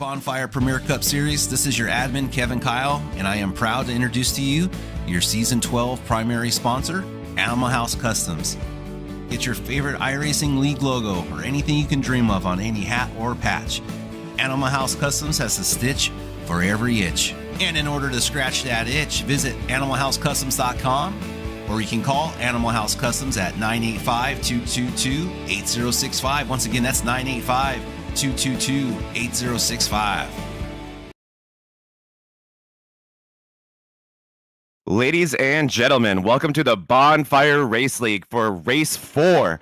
Bonfire Premier Cup Series. This is your admin, Kevin Kyle, and I am proud to introduce to you your Season 12 primary sponsor, Animal House Customs. Get your favorite iRacing League logo or anything you can dream of on any hat or patch. Animal House Customs has a stitch for every itch. And in order to scratch that itch, visit animalhousecustoms.com or you can call Animal House Customs at 985-222-8065. Once again, that's 985-222-8065. Ladies and gentlemen, welcome to the Bonfire Race League for Race 4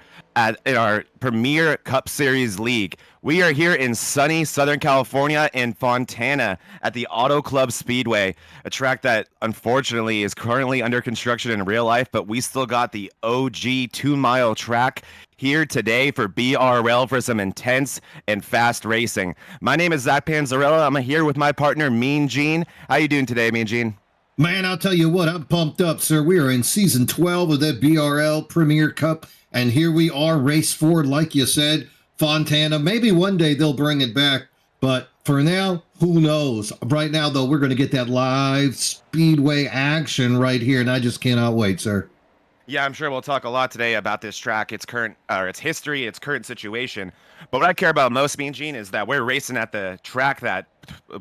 in our Premier Cup Series League. We are here in sunny Southern California in Fontana at the Auto Club Speedway, a track that unfortunately is currently under construction in real life, but we still got the OG 2-mile track here today for BRL for some intense and fast racing. My name is Zach Panzarella. I'm here with my partner, Mean Gene. How you doing today, Mean Gene? Man, I'll tell you what, I'm pumped up, sir. We are in Season 12 of the BRL Premier Cup, and here we are, Race 4, like you said, Fontana. Maybe one day they'll bring it back, but for now, who knows? Right now, though, we're going to get that live speedway action right here, and I just cannot wait, sir. Yeah, I'm sure we'll talk a lot today about this track, its current, its history, its current situation. But what I care about most, Mean Gene, is that we're racing at the track that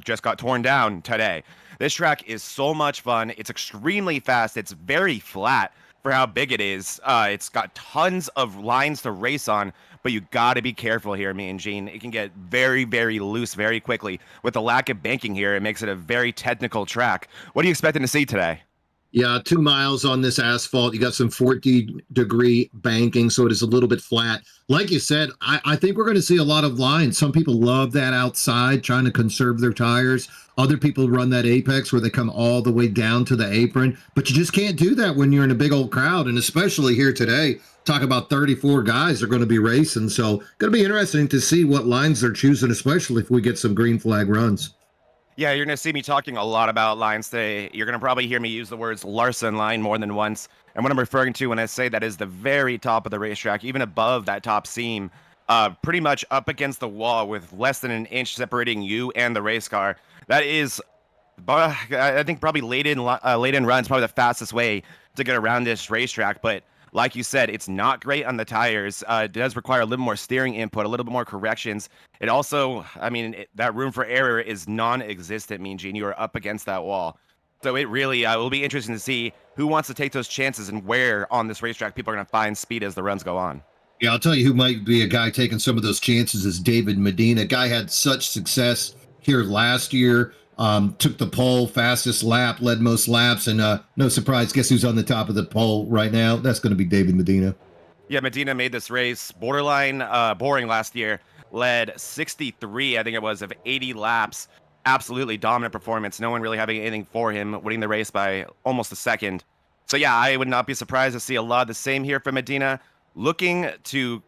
just got torn down today. This track is so much fun. It's extremely fast. It's very flat for how big it is. It's got tons of lines to race on, but you got to be careful here, Mean Gene. It can get very, very loose very quickly. With the lack of banking here, it makes it a very technical track. What are you expecting to see today? Yeah, 2 miles on this asphalt. You got some 40-degree banking, so it is a little bit flat. Like you said, I think we're going to see a lot of lines. Some people love that outside, trying to conserve their tires. Other people run that apex where they come all the way down to the apron. But you just can't do that when you're in a big old crowd, and especially here today. Talk about 34 guys are going to be racing, so going to be interesting to see what lines they're choosing, especially if we get some green flag runs. Yeah, you're going to see me talking a lot about lines today. You're going to probably hear me use the words Larson line more than once. And what I'm referring to when I say that is the very top of the racetrack, even above that top seam, pretty much up against the wall with less than an inch separating you and the race car. That is, I think, probably late in runs, probably the fastest way to get around this racetrack. But like you said, it's not great on the tires. It does require a little more steering input, a little bit more corrections. It also, that room for error is non-existent, Mean Gene. You are up against that wall. So it really will be interesting to see who wants to take those chances and where on this racetrack people are going to find speed as the runs go on. Yeah, I'll tell you who might be a guy taking some of those chances is David Medina. Guy had such success here last year. Took the pole, fastest lap, led most laps, and no surprise, guess who's on the top of the pole right now? That's going to be David Medina. Yeah, Medina made this race borderline boring last year, led 63, I think it was, of 80 laps. Absolutely dominant performance. No one really having anything for him, winning the race by almost a second. So yeah, I would not be surprised to see a lot of the same here from Medina, looking to,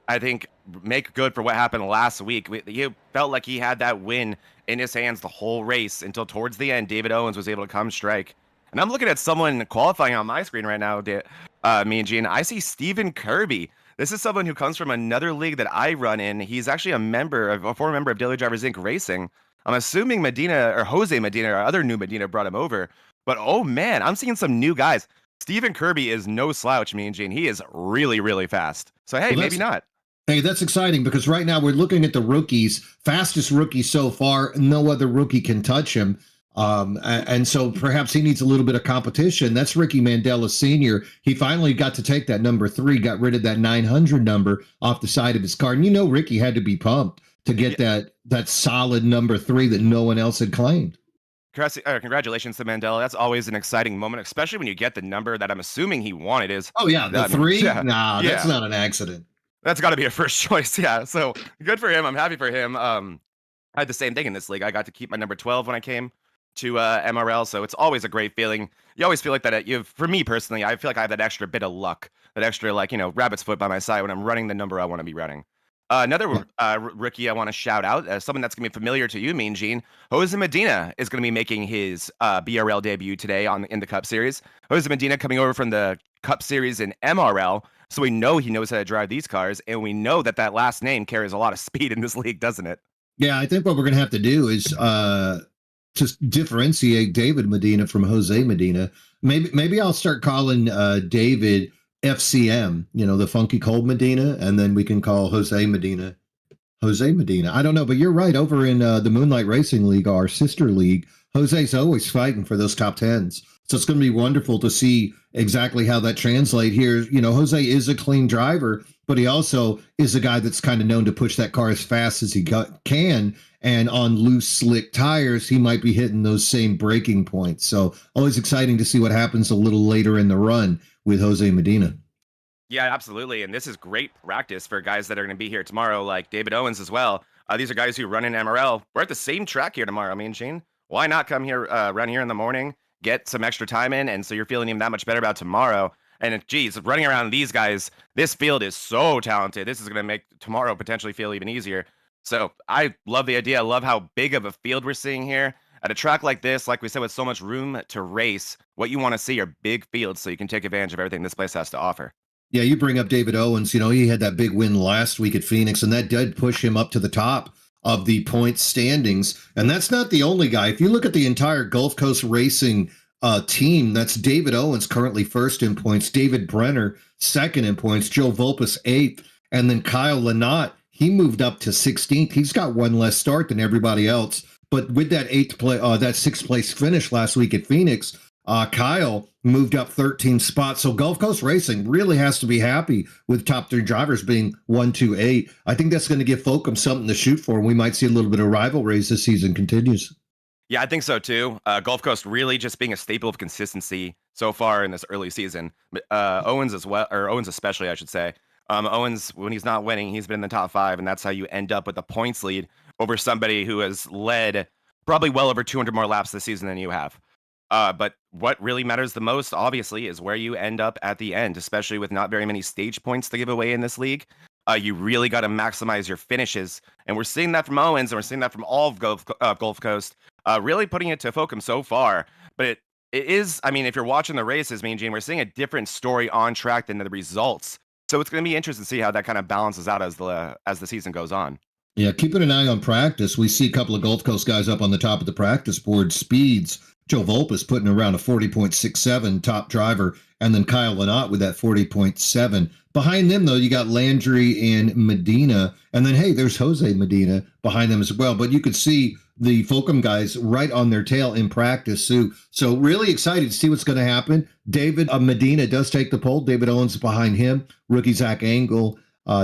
I think, make good for what happened last week. He felt like he had that win in his hands the whole race until towards the end, David Owens was able to come strike. And I'm looking at someone qualifying on my screen right now, Mean Gene. I see Stephen Kirby. This is someone who comes from another league that I run in. He's actually a former member of Daily Drivers Inc. Racing. I'm assuming Medina or Jose Medina or other new Medina brought him over. But oh man, I'm seeing some new guys. Stephen Kirby is no slouch, Mean Gene. He is really, really fast. So hey, maybe not. Hey, that's exciting because right now we're looking at the rookies, fastest rookie so far. No other rookie can touch him. And so perhaps he needs a little bit of competition. That's Ricky Mandela Sr. He finally got to take that number 3, got rid of that 900 number off the side of his car. And you know Ricky had to be pumped to get that solid number 3 that no one else had claimed. Congratulations to Mandela. That's always an exciting moment, especially when you get the number that I'm assuming he wanted is. Oh, yeah, the 3? Yeah. Nah, that's not an accident. That's got to be a first choice, yeah. So good for him. I'm happy for him. I had the same thing in this league. I got to keep my number 12 when I came to MRL, so it's always a great feeling. You always feel like that. For me personally, I feel like I have that extra bit of luck, that extra rabbit's foot by my side when I'm running the number I want to be running. Another rookie I want to shout out, someone that's going to be familiar to you, Mean Gene. Jose Medina is going to be making his BRL debut today in the Cup Series. Jose Medina coming over from the Cup Series in MRL. So we know he knows how to drive these cars, and we know that last name carries a lot of speed in this league, doesn't it? Yeah, I think what we're going to have to do is just differentiate David Medina from Jose Medina. Maybe I'll start calling David FCM, the Funky Cold Medina, and then we can call Jose Medina Jose Medina. I don't know, but you're right. Over in the Moonlight Racing League, our sister league, Jose's always fighting for those top tens. So it's going to be wonderful to see exactly how that translates here. Jose is a clean driver, but he also is a guy that's kind of known to push that car as fast as he can. And on loose, slick tires, he might be hitting those same braking points. So always exciting to see what happens a little later in the run with Jose Medina. Yeah, absolutely. And this is great practice for guys that are going to be here tomorrow, like David Owens as well. These are guys who run in MRL. We're at the same track here tomorrow, me and Shane. Why not come here, run here in the morning, get some extra time in, and so you're feeling even that much better about tomorrow. And geez, running around these guys, this field is so talented. This is going to make tomorrow potentially feel even easier. So I love the idea. I love how big of a field we're seeing here. At a track like this, like we said, with so much room to race, what you want to see are big fields so you can take advantage of everything this place has to offer. Yeah, you bring up David Owens. He had that big win last week at Phoenix, and that did push him up to the top of the points standings. And that's not the only guy. If you look at the entire Gulf Coast Racing team, that's David Owens currently first in points, David Brenner second in points, Joe Volpus eighth, and then Kyle Lynott, he moved up to 16th. He's got one less start than everybody else. But with that sixth place finish last week at Phoenix, Kyle moved up 13 spots. So Gulf Coast Racing really has to be happy with top three drivers being 1, 2, 8. I think that's going to give Folkham something to shoot for. We might see a little bit of rivalry as the season continues. Yeah, I think so too. Gulf Coast really just being a staple of consistency so far in this early season. Owens as well, or Owens especially, I should say. Owens, when he's not winning, he's been in the top 5, and that's how you end up with a points lead over somebody who has led probably well over 200 more laps this season than you have. But what really matters the most, obviously, is where you end up at the end, especially with not very many stage points to give away in this league. You really got to maximize your finishes. And we're seeing that from Owens, and we're seeing that from all of Gulf Coast, really putting it to Folkham so far. But it is, I mean, if you're watching the races, me and Gene, we're seeing a different story on track than the results. So it's going to be interesting to see how that kind of balances out as the season goes on. Yeah, keeping an eye on practice. We see a couple of Gulf Coast guys up on the top of the practice board. Speeds, Joe Volpus putting around a 40.67 top driver, and then Kyle Lynott with that 40.7. Behind them, though, you got Landry and Medina. And then, hey, there's Jose Medina behind them as well. But you could see the Folkham guys right on their tail in practice, Sue. So really excited to see what's going to happen. David Medina does take the pole. David Owens behind him. Rookie Zach Engel,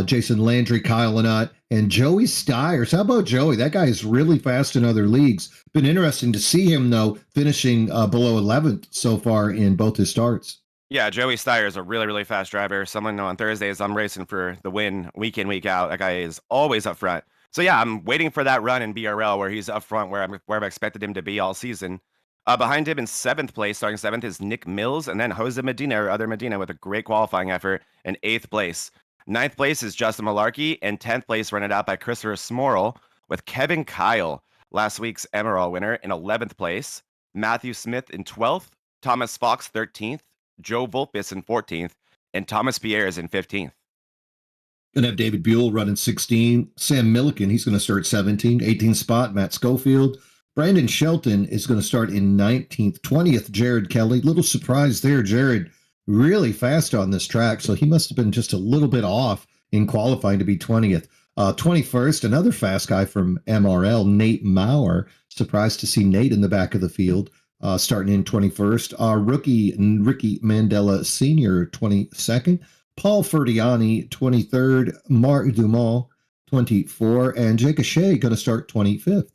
Jason Landry, Kyle Lynott, and Joey Stiers. How about Joey? That guy is really fast in other leagues. Been interesting to see him, though, finishing below 11th so far in both his starts. Yeah, Joey Stiers is a really, really fast driver. Someone on Thursdays, I'm racing for the win week in, week out. That guy is always up front. So yeah, I'm waiting for that run in BRL where he's up front, where I've expected him to be all season. Behind him in 7th place, starting 7th, is Nick Mills, and then Jose Medina, or other Medina, with a great qualifying effort in 8th place. 9th place is Justin Malarkey, and 10th place rented out by Christopher Smorrell, with Kevin Kyle, last week's Emerald winner, in 11th place. Matthew Smith in 12th, Thomas Fox 13th, Joe Volpus in 14th, and Thomas Pierre is in 15th. Going to have David Buell running 16. Sam Milliken, he's going to start 17. 18th spot, Matt Schofield. Brandon Shelton is going to start in 19th. 20th, Jared Kelly. Little surprise there. Jared really fast on this track, so he must have been just a little bit off in qualifying to be 20th. 21st, another fast guy from MRL, Nate Maurer. Surprised to see Nate in the back of the field, starting in 21st. Rookie Ricky Mandela Sr., 22nd. Paul Ferdiani, 23rd. Mark Dumont, 24th. And Jake Shea going to start 25th.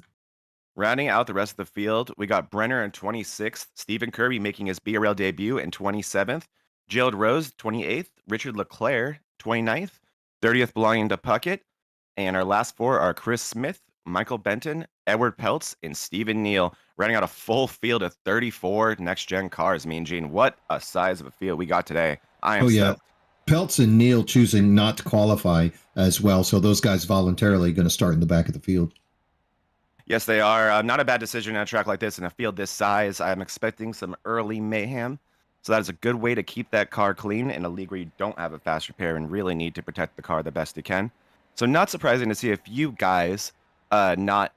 Rounding out the rest of the field, we got Brenner in 26th, Stephen Kirby making his BRL debut in 27th, Gerald Rose, 28th, Richard Leclerc, 29th, 30th belonging to Puckett, and our last 4 are Chris Smith, Michael Benton, Edward Peltz, and Stephen Neal, rounding out a full field of 34 next-gen cars. Mean Gene, what a size of a field we got today. I am stoked. Peltz and Neal choosing not to qualify as well, so those guys voluntarily going to start in the back of the field. Yes, they are. Not a bad decision on a track like this in a field this size. I'm expecting some early mayhem. So that is a good way to keep that car clean in a league where you don't have a fast repair and really need to protect the car the best you can. So not surprising to see a few guys not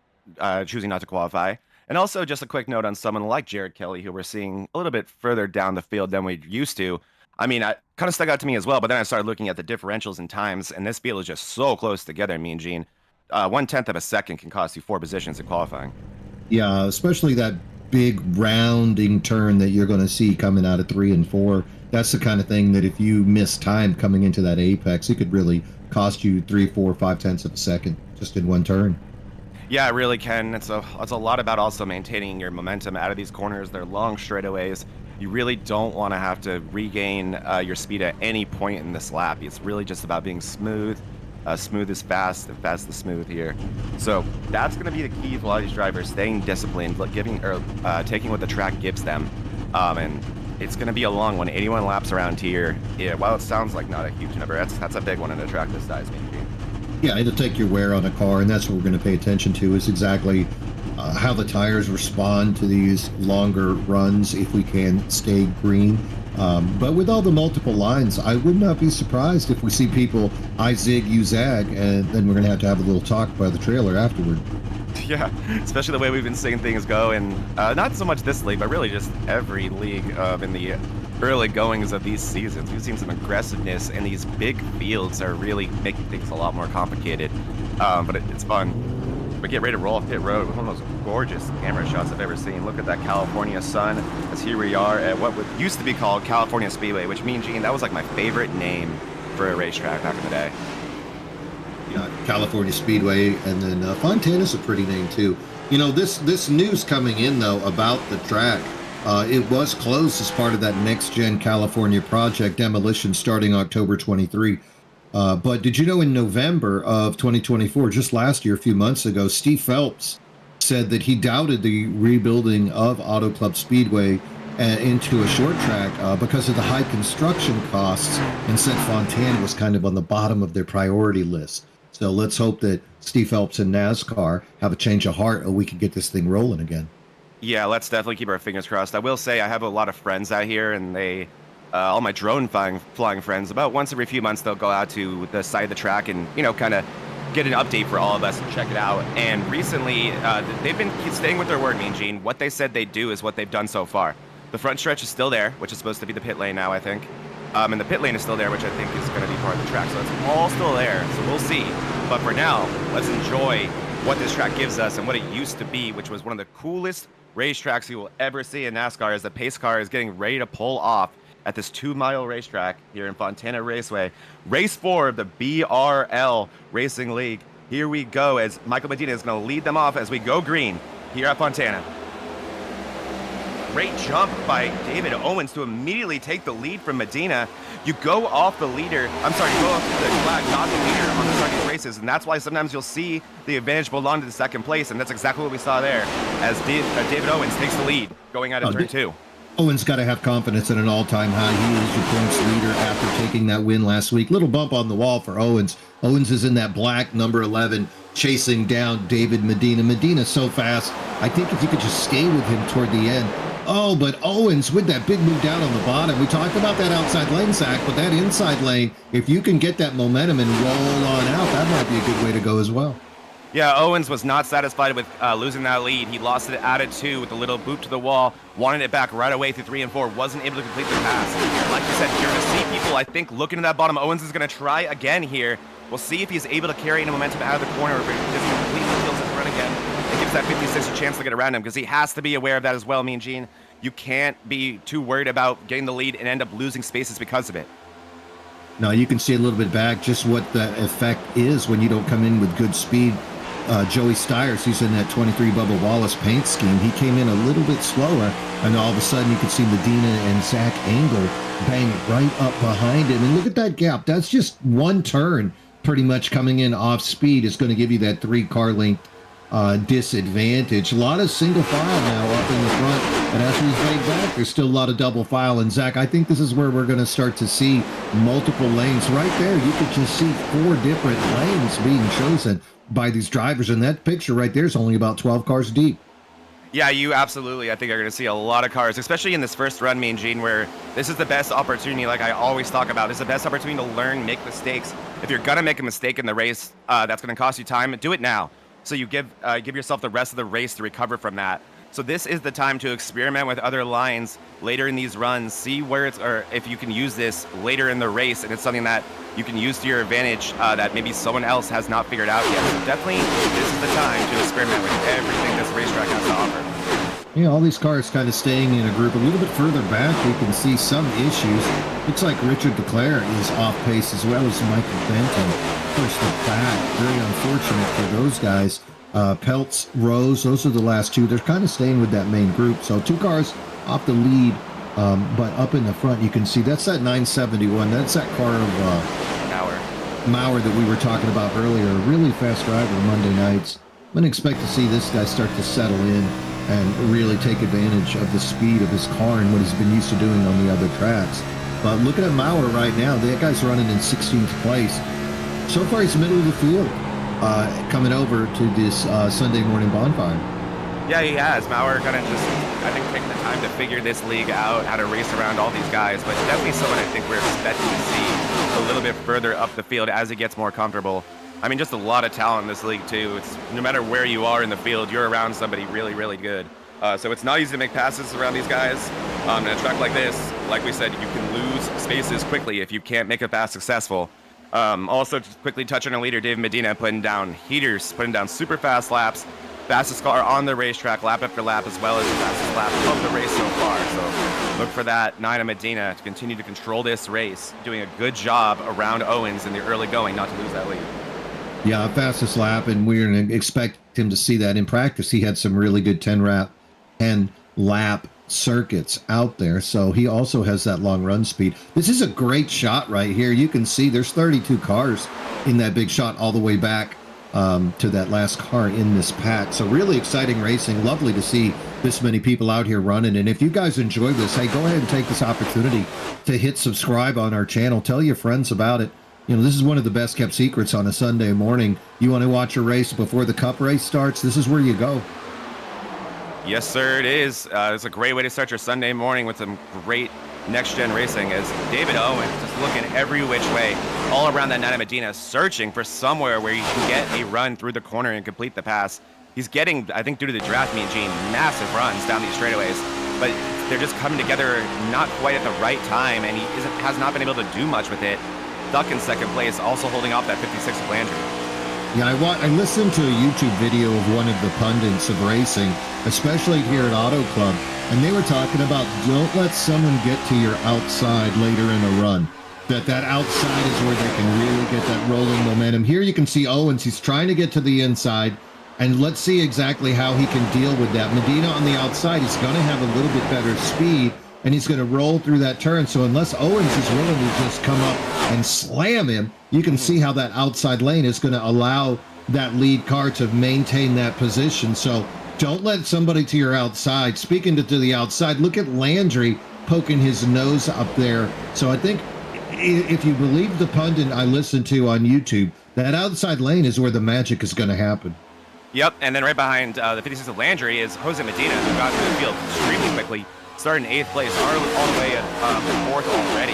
choosing not to qualify. And also just a quick note on someone like Jared Kelly, who we're seeing a little bit further down the field than we used to. I mean, it kind of stuck out to me as well, but then I started looking at the differentials and times, and this field is just so close together, Mean Gene. 1/10 of a second can cost you 4 positions in qualifying. Yeah, especially that big rounding turn that you're going to see coming out of 3 and 4. That's the kind of thing that if you miss time coming into that apex, it could really cost you 3, 4, 5/10 of a second just in one turn. Yeah, it really can. It's a lot about also maintaining your momentum out of these corners. They're long straightaways. You really don't want to have to regain your speed at any point in this lap. It's really just about being smooth. Smooth is fast, and fast is smooth here. So that's going to be the key for a lot of these drivers, staying disciplined, taking what the track gives them. And it's going to be a long one, 81 laps around here. Yeah, while it sounds like not a huge number, that's a big one in a track this size, maybe. Yeah, it'll take your wear on a car, and that's what we're going to pay attention to is exactly how the tires respond to these longer runs if we can stay green. But with all the multiple lines, I would not be surprised if we see people I zig, you zag, and then we're going to have a little talk by the trailer afterward. Yeah, especially the way we've been seeing things go, and not so much this league, but really just every league in the early goings of these seasons. We've seen some aggressiveness, and these big fields are really making things a lot more complicated. But it's fun. But get ready to roll off pit road with one of those gorgeous camera shots I've ever seen. Look at that California sun, as here we are at what used to be called California Speedway, which Mean Gene, that was like my favorite name for a racetrack back in the day. Yeah, California Speedway, and then Fontana's a pretty name too. You know, this news coming in though about the track, it was closed as part of that Next Gen California project demolition starting October 23. But did you know in November of 2024, just last year, a few months ago, Steve Phelps said that he doubted the rebuilding of Auto Club Speedway into a short track because of the high construction costs, and said Fontana was kind of on the bottom of their priority list. So let's hope that Steve Phelps and NASCAR have a change of heart, or we can get this thing rolling again. Yeah, let's definitely keep our fingers crossed. I will say I have a lot of friends out here, and they, all my drone flying friends, about once every few months, they'll go out to the side of the track and, kind of get an update for all of us and check it out. And recently, they've been staying with their word, Mean Gene. What they said they'd do is what they've done so far. The front stretch is still there, which is supposed to be the pit lane now, I think. And the pit lane is still there, which I think is going to be part of the track. So it's all still there, so we'll see. But for now, let's enjoy what this track gives us and what it used to be, which was one of the coolest racetracks you will ever see in NASCAR, as the pace car is getting ready to pull off at this 2-mile racetrack here in Fontana Raceway. Race 4 of the BRL Racing League. Here we go, as Michael Medina is going to lead them off as we go green here at Fontana. Great jump by David Owens to immediately take the lead from Medina. You go off the leader, you go off the flag, not the leader on the start of these races, and that's why sometimes you'll see the advantage belong to the second place, and that's exactly what we saw there, as David Owens takes the lead going out of turn 2. Owens got to have confidence at an all-time high. He is your points leader after taking that win last week. Little bump on the wall for Owens. Owens is in that black number 11, chasing down David Medina. Medina's so fast. I think if you could just stay with him toward the end. Oh, but Owens with that big move down on the bottom. We talked about that outside lane, Zach, but that inside lane, if you can get that momentum and roll on out, that might be a good way to go as well. Yeah, Owens was not satisfied with losing that lead. He lost it out of 2 with a little boot to the wall, wanted it back right away through 3 and 4, wasn't able to complete the pass. Like you said, you're going to see people, I think, looking at that bottom. Owens is going to try again here. We'll see if he's able to carry any momentum out of the corner, or if he just completely kills his run again. It gives that 50-60 chance to get around him, because he has to be aware of that as well, Mean Gene. You can't be too worried about getting the lead and end up losing spaces because of it. Now, you can see a little bit back just what the effect is when you don't come in with good speed. Joey Stiers, he's in that 23 Bubba Wallace paint scheme. He came in a little bit slower, and all of a sudden you could see Medina and Zach Engel bang right up behind him. And look at that gap. That's just one turn pretty much coming in off speed is going to give you that 3-car length disadvantage. A lot of single file now up in the front, and as we fade back, there's still a lot of double file. And Zach, I think this is where we're going to start to see multiple lanes. Right there, you could just see 4 different lanes being chosen by these drivers, and that picture right there is only about 12 cars deep. Yeah, you absolutely, I think, are going to see a lot of cars, especially in this first run, Mean Gene, where this is the best opportunity, like I always talk about. This is the best opportunity to learn, make mistakes. If you're going to make a mistake in the race that's going to cost you time, do it now. so you give yourself the rest of the race to recover from that. So this is the time to experiment with other lines later in these runs, see where it's, or if you can use this later in the race, and it's something that you can use to your advantage that maybe someone else has not figured out yet. So definitely, this is the time to experiment with everything this racetrack has to offer. Yeah, all these cars kind of staying in a group a little bit further back. We can see some issues. Looks like Richard Leclerc is off pace as well as Michael Benton. Pushed the back. Very unfortunate for those guys. Peltz, Rose, those are the last two. They're kind of staying with that main group. So 2 cars off the lead, but up in the front, you can see that's that 971. That's that car of Maurer that we were talking about earlier. Really fast driver Monday nights. I'm going to expect to see this guy start to settle in and really take advantage of the speed of his car and what he's been used to doing on the other tracks. But looking at Maurer right now, that guy's running in 16th place. So far, he's middle of the field. Coming over to this Sunday morning bonfire. Yeah, he has. Maurer gonna just, I think, taking the time to figure this league out, how to race around all these guys, but definitely someone I think we're expecting to see a little bit further up the field as he gets more comfortable. I mean, just a lot of talent in this league, too. It's no matter where you are in the field, you're around somebody really, really good. So it's not easy to make passes around these guys. In a track like this, like we said, you can lose spaces quickly if you can't make a pass successful. Also, just quickly touching on leader David Medina, putting down heaters, putting down super fast laps, fastest car on the racetrack, lap after lap, as well as the fastest lap of the race so far. So look for that Nina Medina to continue to control this race, doing a good job around Owens in the early going, not to lose that lead. Yeah, fastest lap, and we're going to expect him to see that in practice. He had some really good 10 lap circuits out there, so he also has that long run speed. This is a great shot right here. You can see there's 32 cars in that big shot all the way back to that last car in this pack. So really exciting racing. Lovely to see this many people out here running. And if you guys enjoy this, hey, go ahead and take this opportunity to hit subscribe on our channel. Tell your friends about it. You know, this is one of the best kept secrets on a Sunday morning. You want to watch a race before the Cup race starts? This is where you go. Yes, sir, it is. It's a great way to start your Sunday morning with some great next-gen racing as David Owens just looking every which way all around that Nana Medina, searching for somewhere where you can get a run through the corner and complete the pass. He's getting, I think due to the draft mean gene, massive runs down these straightaways, but they're just coming together not quite at the right time, and he has not been able to do much with it. Stuck in second place, also holding off that 56 of Landry. Yeah, I listened to a YouTube video of one of the pundits of racing, especially here at Auto Club, and they were talking about don't let someone get to your outside later in a run. That outside is where they can really get that rolling momentum. Here you can see Owens, he's trying to get to the inside, and let's see exactly how he can deal with that. Medina on the outside, he's going to have a little bit better speed, and he's going to roll through that turn. So unless Owens is willing to just come up and slam him, you can see how that outside lane is going to allow that lead car to maintain that position. So don't let somebody to your outside. Speaking to the outside, look at Landry poking his nose up there. So I think if you believe the pundit I listened to on YouTube, that outside lane is where the magic is going to happen. Yep, and then right behind the 56 of Landry is Jose Medina, who got through the field extremely quickly. Started in 8th place, all the way at 4th already.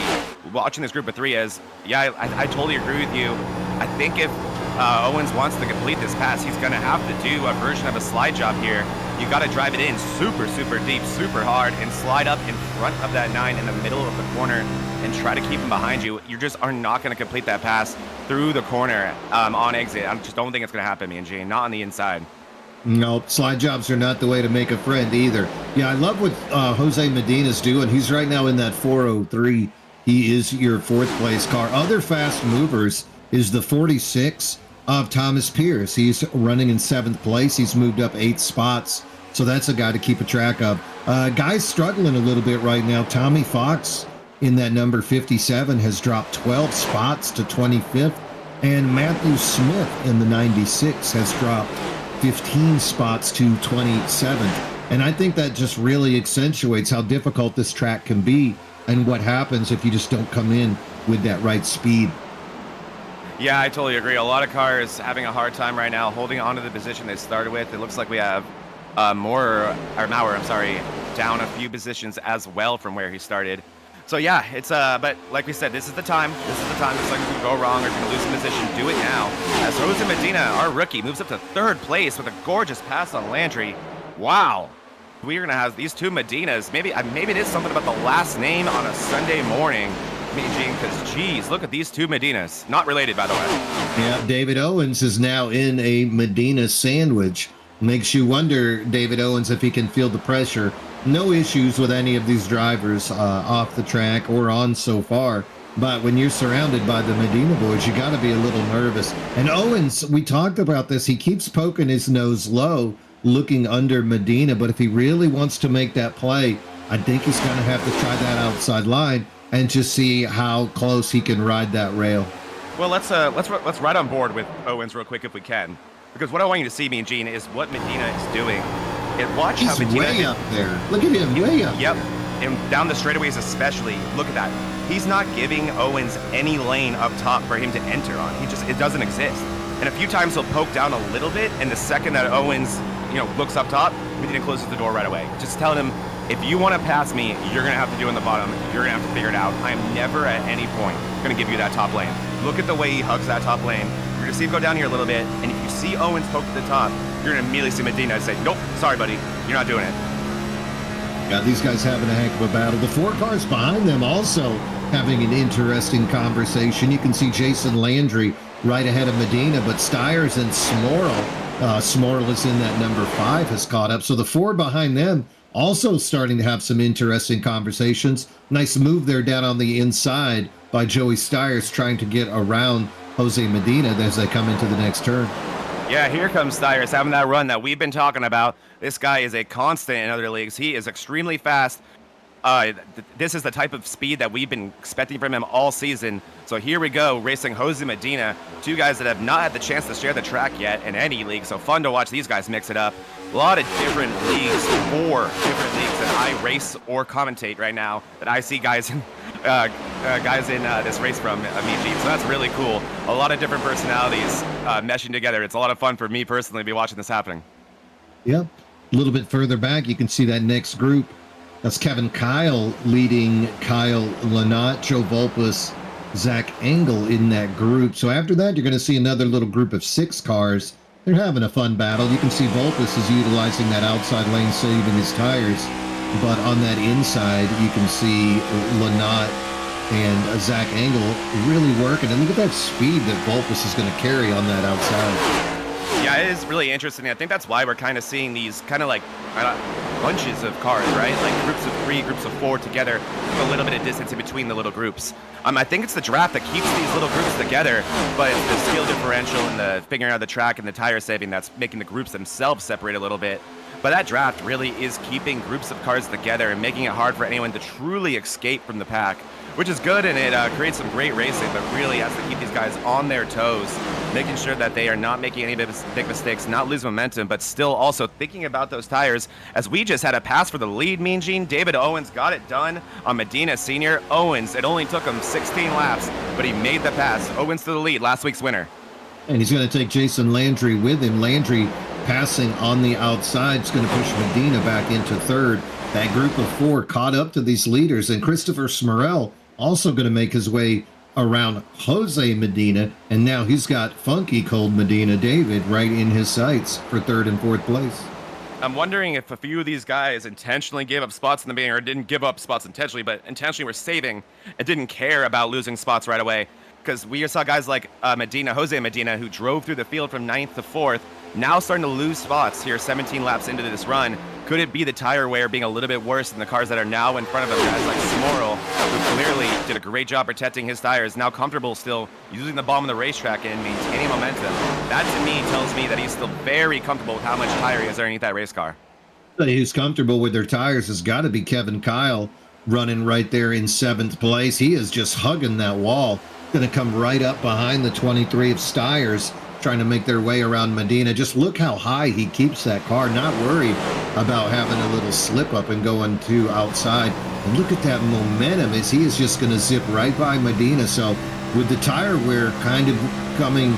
Watching this group of 3 as, yeah, I totally agree with you. I think if Owens wants to complete this pass, he's going to have to do a version of a slide job here. You got to drive it in super, super deep, super hard, and slide up in front of that 9 in the middle of the corner and try to keep him behind you. You just are not going to complete that pass through the corner on exit. I just don't think it's going to happen, me and Jane, not on the inside. No, slide jobs are not the way to make a friend either. Yeah, I love what Jose Medina's doing. He's right now in that 403. He is your 4th place car. Other fast movers is the 46 of Thomas Pierce. He's running in 7th place. He's moved up 8 spots. So that's a guy to keep a track of. Guys struggling a little bit right now. Tommy Fox in that number 57 has dropped 12 spots to 25th. And Matthew Smith in the 96 has dropped 15 spots to 27th. And I think that just really accentuates how difficult this track can be and what happens if you just don't come in with that right speed. Yeah, I totally agree. A lot of cars having a hard time right now holding on to the position they started with. It looks like we have Maurer, down a few positions as well from where he started. So yeah, it's but like we said, this is the time. This is the time. It's like if you go wrong or if you're gonna lose position, do it now. As Jose Medina, our rookie, moves up to 3rd place with a gorgeous pass on Landry. Wow, we're gonna have these two Medinas. Maybe it is something about the last name on a Sunday morning, Gene, because geez, look at these two Medinas. Not related, by the way. Yeah, David Owens is now in a Medina sandwich. Makes you wonder, David Owens, if he can feel the pressure. No issues with any of these drivers off the track or on so far. But when you're surrounded by the Medina boys, you got to be a little nervous. And Owens, we talked about this. He keeps poking his nose low, looking under Medina. But if he really wants to make that play, I think he's going to have to try that outside line and just see how close he can ride that rail. Well, let's ride on board with Owens real quick if we can, because what I want you to see, me and Gene, is what Medina is doing. And watch He's how Medina way up there. Look at him, way up. Yep, and down the straightaways especially. Look at that. He's not giving Owens any lane up top for him to enter on. It doesn't exist. And a few times he'll poke down a little bit, and the second that Owens, looks up top, Medina closes the door right away. Just telling him, if you want to pass me, you're going to have to do in the bottom. You're going to have to figure it out. I'm never at any point going to give you that top lane. Look at the way he hugs that top lane. You're going to see him go down here a little bit, and if you see Owens poke to the top, you're going to immediately see Medina say, nope, sorry, buddy, you're not doing it. Yeah, these guys having a heck of a battle. The 4 cars behind them also having an interesting conversation. You can see Jason Landry right ahead of Medina, but Stiers and Smorl is in that number 5, has caught up. So the 4 behind them also starting to have some interesting conversations. Nice move there down on the inside by Joey Stiers, trying to get around Jose Medina as they come into the next turn. Yeah, here comes Stiers having that run that we've been talking about. This guy is a constant in other leagues. He is extremely fast. This is the type of speed that we've been expecting from him all season. So here we go, racing Jose Medina, 2 guys that have not had the chance to share the track yet in any league. So fun to watch these guys mix it up. A lot of different leagues, 4 different leagues that I race or commentate right now that I see guys in this race from Miji. So that's really cool. A lot of different personalities meshing together. It's a lot of fun for me personally to be watching this happening. Yep. A little bit further back, you can see that next group. That's Kevin Kyle leading Kyle Lanat, Joe Volpus, Zach Engel in that group. So after that, you're going to see another little group of 6 cars. They're having a fun battle. You can see Volpus is utilizing that outside lane, saving his tires. But on that inside, you can see Lanat and Zach Engel really working. And look at that speed that Volpus is going to carry on that outside. Yeah, it is really interesting. I think that's why we're kind of seeing these kind of like bunches of cars, right? Like groups of 3, groups of 4 together with a little bit of distance in between the little groups. I think it's the draft that keeps these little groups together, but it's the skill differential and the figuring out the track and the tire saving that's making the groups themselves separate a little bit. But that draft really is keeping groups of cars together and making it hard for anyone to truly escape from the pack, which is good, and it creates some great racing, but really has to keep these guys on their toes, making sure that they are not making any big mistakes, not lose momentum, but still also thinking about those tires. As we just had a pass for the lead, Mean Gene, David Owens got it done on Medina Sr. Owens, it only took him 16 laps, but he made the pass. Owens to the lead, last week's winner. And he's going to take Jason Landry with him. Landry passing on the outside is going to push Medina back into 3rd. That group of 4 caught up to these leaders, and Christopher Smurrell also going to make his way around Jose Medina, and now he's got funky cold Medina David right in his sights for 3rd and 4th place. I'm wondering if a few of these guys intentionally gave up spots in the beginning, or didn't give up spots intentionally, but intentionally were saving and didn't care about losing spots right away. Because we saw guys like Jose Medina, who drove through the field from 9th to 4th, now starting to lose spots here 17 laps into this run. Could it be the tire wear being a little bit worse than the cars that are now in front of him? Guys like Smorl, who clearly did a great job protecting his tires, now comfortable still using the bottom of the racetrack and maintaining momentum. That to me tells me that he's still very comfortable with how much tire he has underneath that race car. Who's comfortable with their tires has got to be Kevin Kyle, running right there in 7th place. He is just hugging that wall. Going to come right up behind the 23 of Stiers, trying to make their way around Medina. Just look how high he keeps that car, not worried about having a little slip up and going too outside. And look at that momentum as he is just going to zip right by Medina. So with the tire wear kind of coming,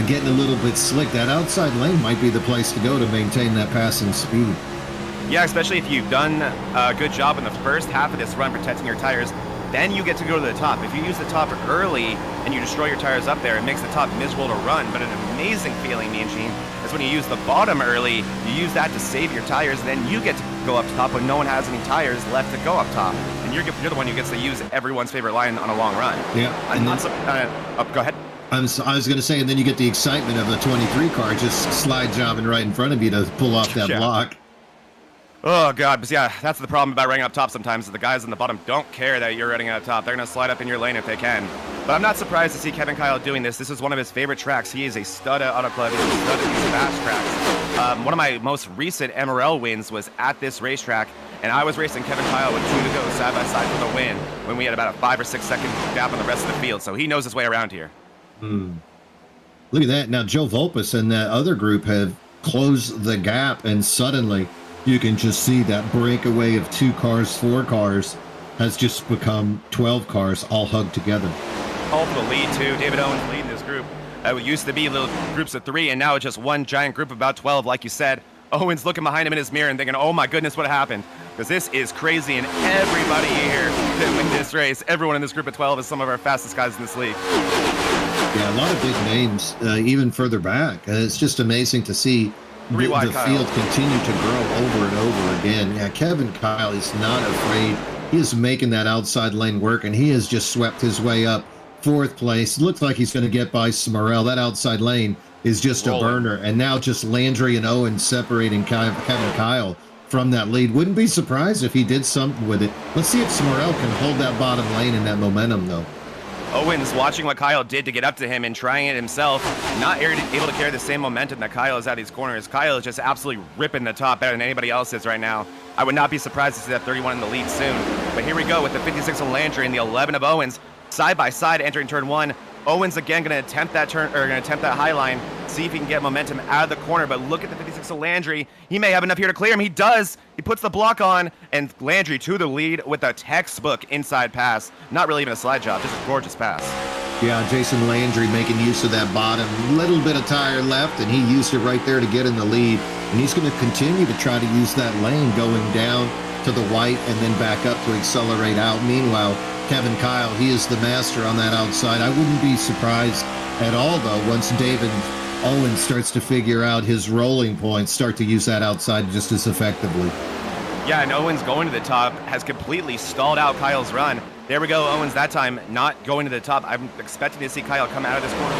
getting a little bit slick, that outside lane might be the place to go to maintain that passing speed. Yeah, especially if you've done a good job in the first half of this run protecting your tires. then you get to go to the top. If you use the top early and you destroy your tires up there, it makes the top miserable to run. But an amazing feeling, Mean Gene, is when you use the bottom early, you use that to save your tires, and then you get to go up top when no one has any tires left to go up top. And you're the one who gets to use everyone's favorite line on a long run. Yeah. Go ahead. I was going to say, and then you get the excitement of the 23 car just slide jobbing right in front of you to pull off that block. Oh, God. But yeah, that's the problem about running up top sometimes. Is the guys on the bottom don't care that you're running up top. They're going to slide up in your lane if they can. But I'm not surprised to see Kevin Kyle doing this. This is one of his favorite tracks. He is a stud at Auto Club. He's a stud at these fast tracks. One of my most recent MRL wins was at this racetrack, and I was racing Kevin Kyle with 2 to go side by side for the win when we had about a 5 or 6 second gap on the rest of the field. So he knows his way around here. Look at that. Now, Joe Volpus and that other group have closed the gap, and suddenly you can just see that breakaway of 2 cars, 4 cars has just become 12 cars all hugged together. All for the lead, too. David Owens leading this group. It used to be little groups of 3, and now it's just one giant group of about 12, like you said. Owens looking behind him in his mirror and thinking, oh my goodness, what happened? Because this is crazy, and everybody here can win this race. Everyone in this group of 12 is some of our fastest guys in this league. Yeah, a lot of big names, even further back. It's just amazing to see the field continue to grow over and over again. Yeah, Kevin Kyle is not afraid. He is making that outside lane work, and he has just swept his way up 4th place. Looks like he's going to get by Smurrell. That outside lane is just a burner. And now just Landry and Owen separating Kevin Kyle from that lead. Wouldn't be surprised if he did something with it. Let's see if Smurrell can hold that bottom lane and that momentum, though. Owens watching what Kyle did to get up to him and trying it himself, not able to carry the same momentum that Kyle is at these corners. Kyle is just absolutely ripping the top better than anybody else is right now. I would not be surprised to see that 31 in the lead soon. But here we go with the 56 of Landry and the 11 of Owens, side by side entering turn 1. Owens again going to attempt that high line, see if he can get momentum out of the corner. But look at the 56 of Landry. He may have enough here to clear him. He does. He puts the block on, and Landry to the lead with a textbook inside pass. Not really even a slide job, just a gorgeous pass. Yeah, Jason Landry making use of that bottom little bit of tire left, and he used it right there to get in the lead. And he's going to continue to try to use that lane going down to the white and then back up to accelerate out. Meanwhile, Kevin Kyle, he is the master on that outside. I wouldn't be surprised at all, though, once David Owens starts to figure out his rolling points, start to use that outside just as effectively. Yeah, and Owens going to the top has completely stalled out Kyle's run. There we go, Owens that time not going to the top. I'm expecting to see Kyle come out of this corner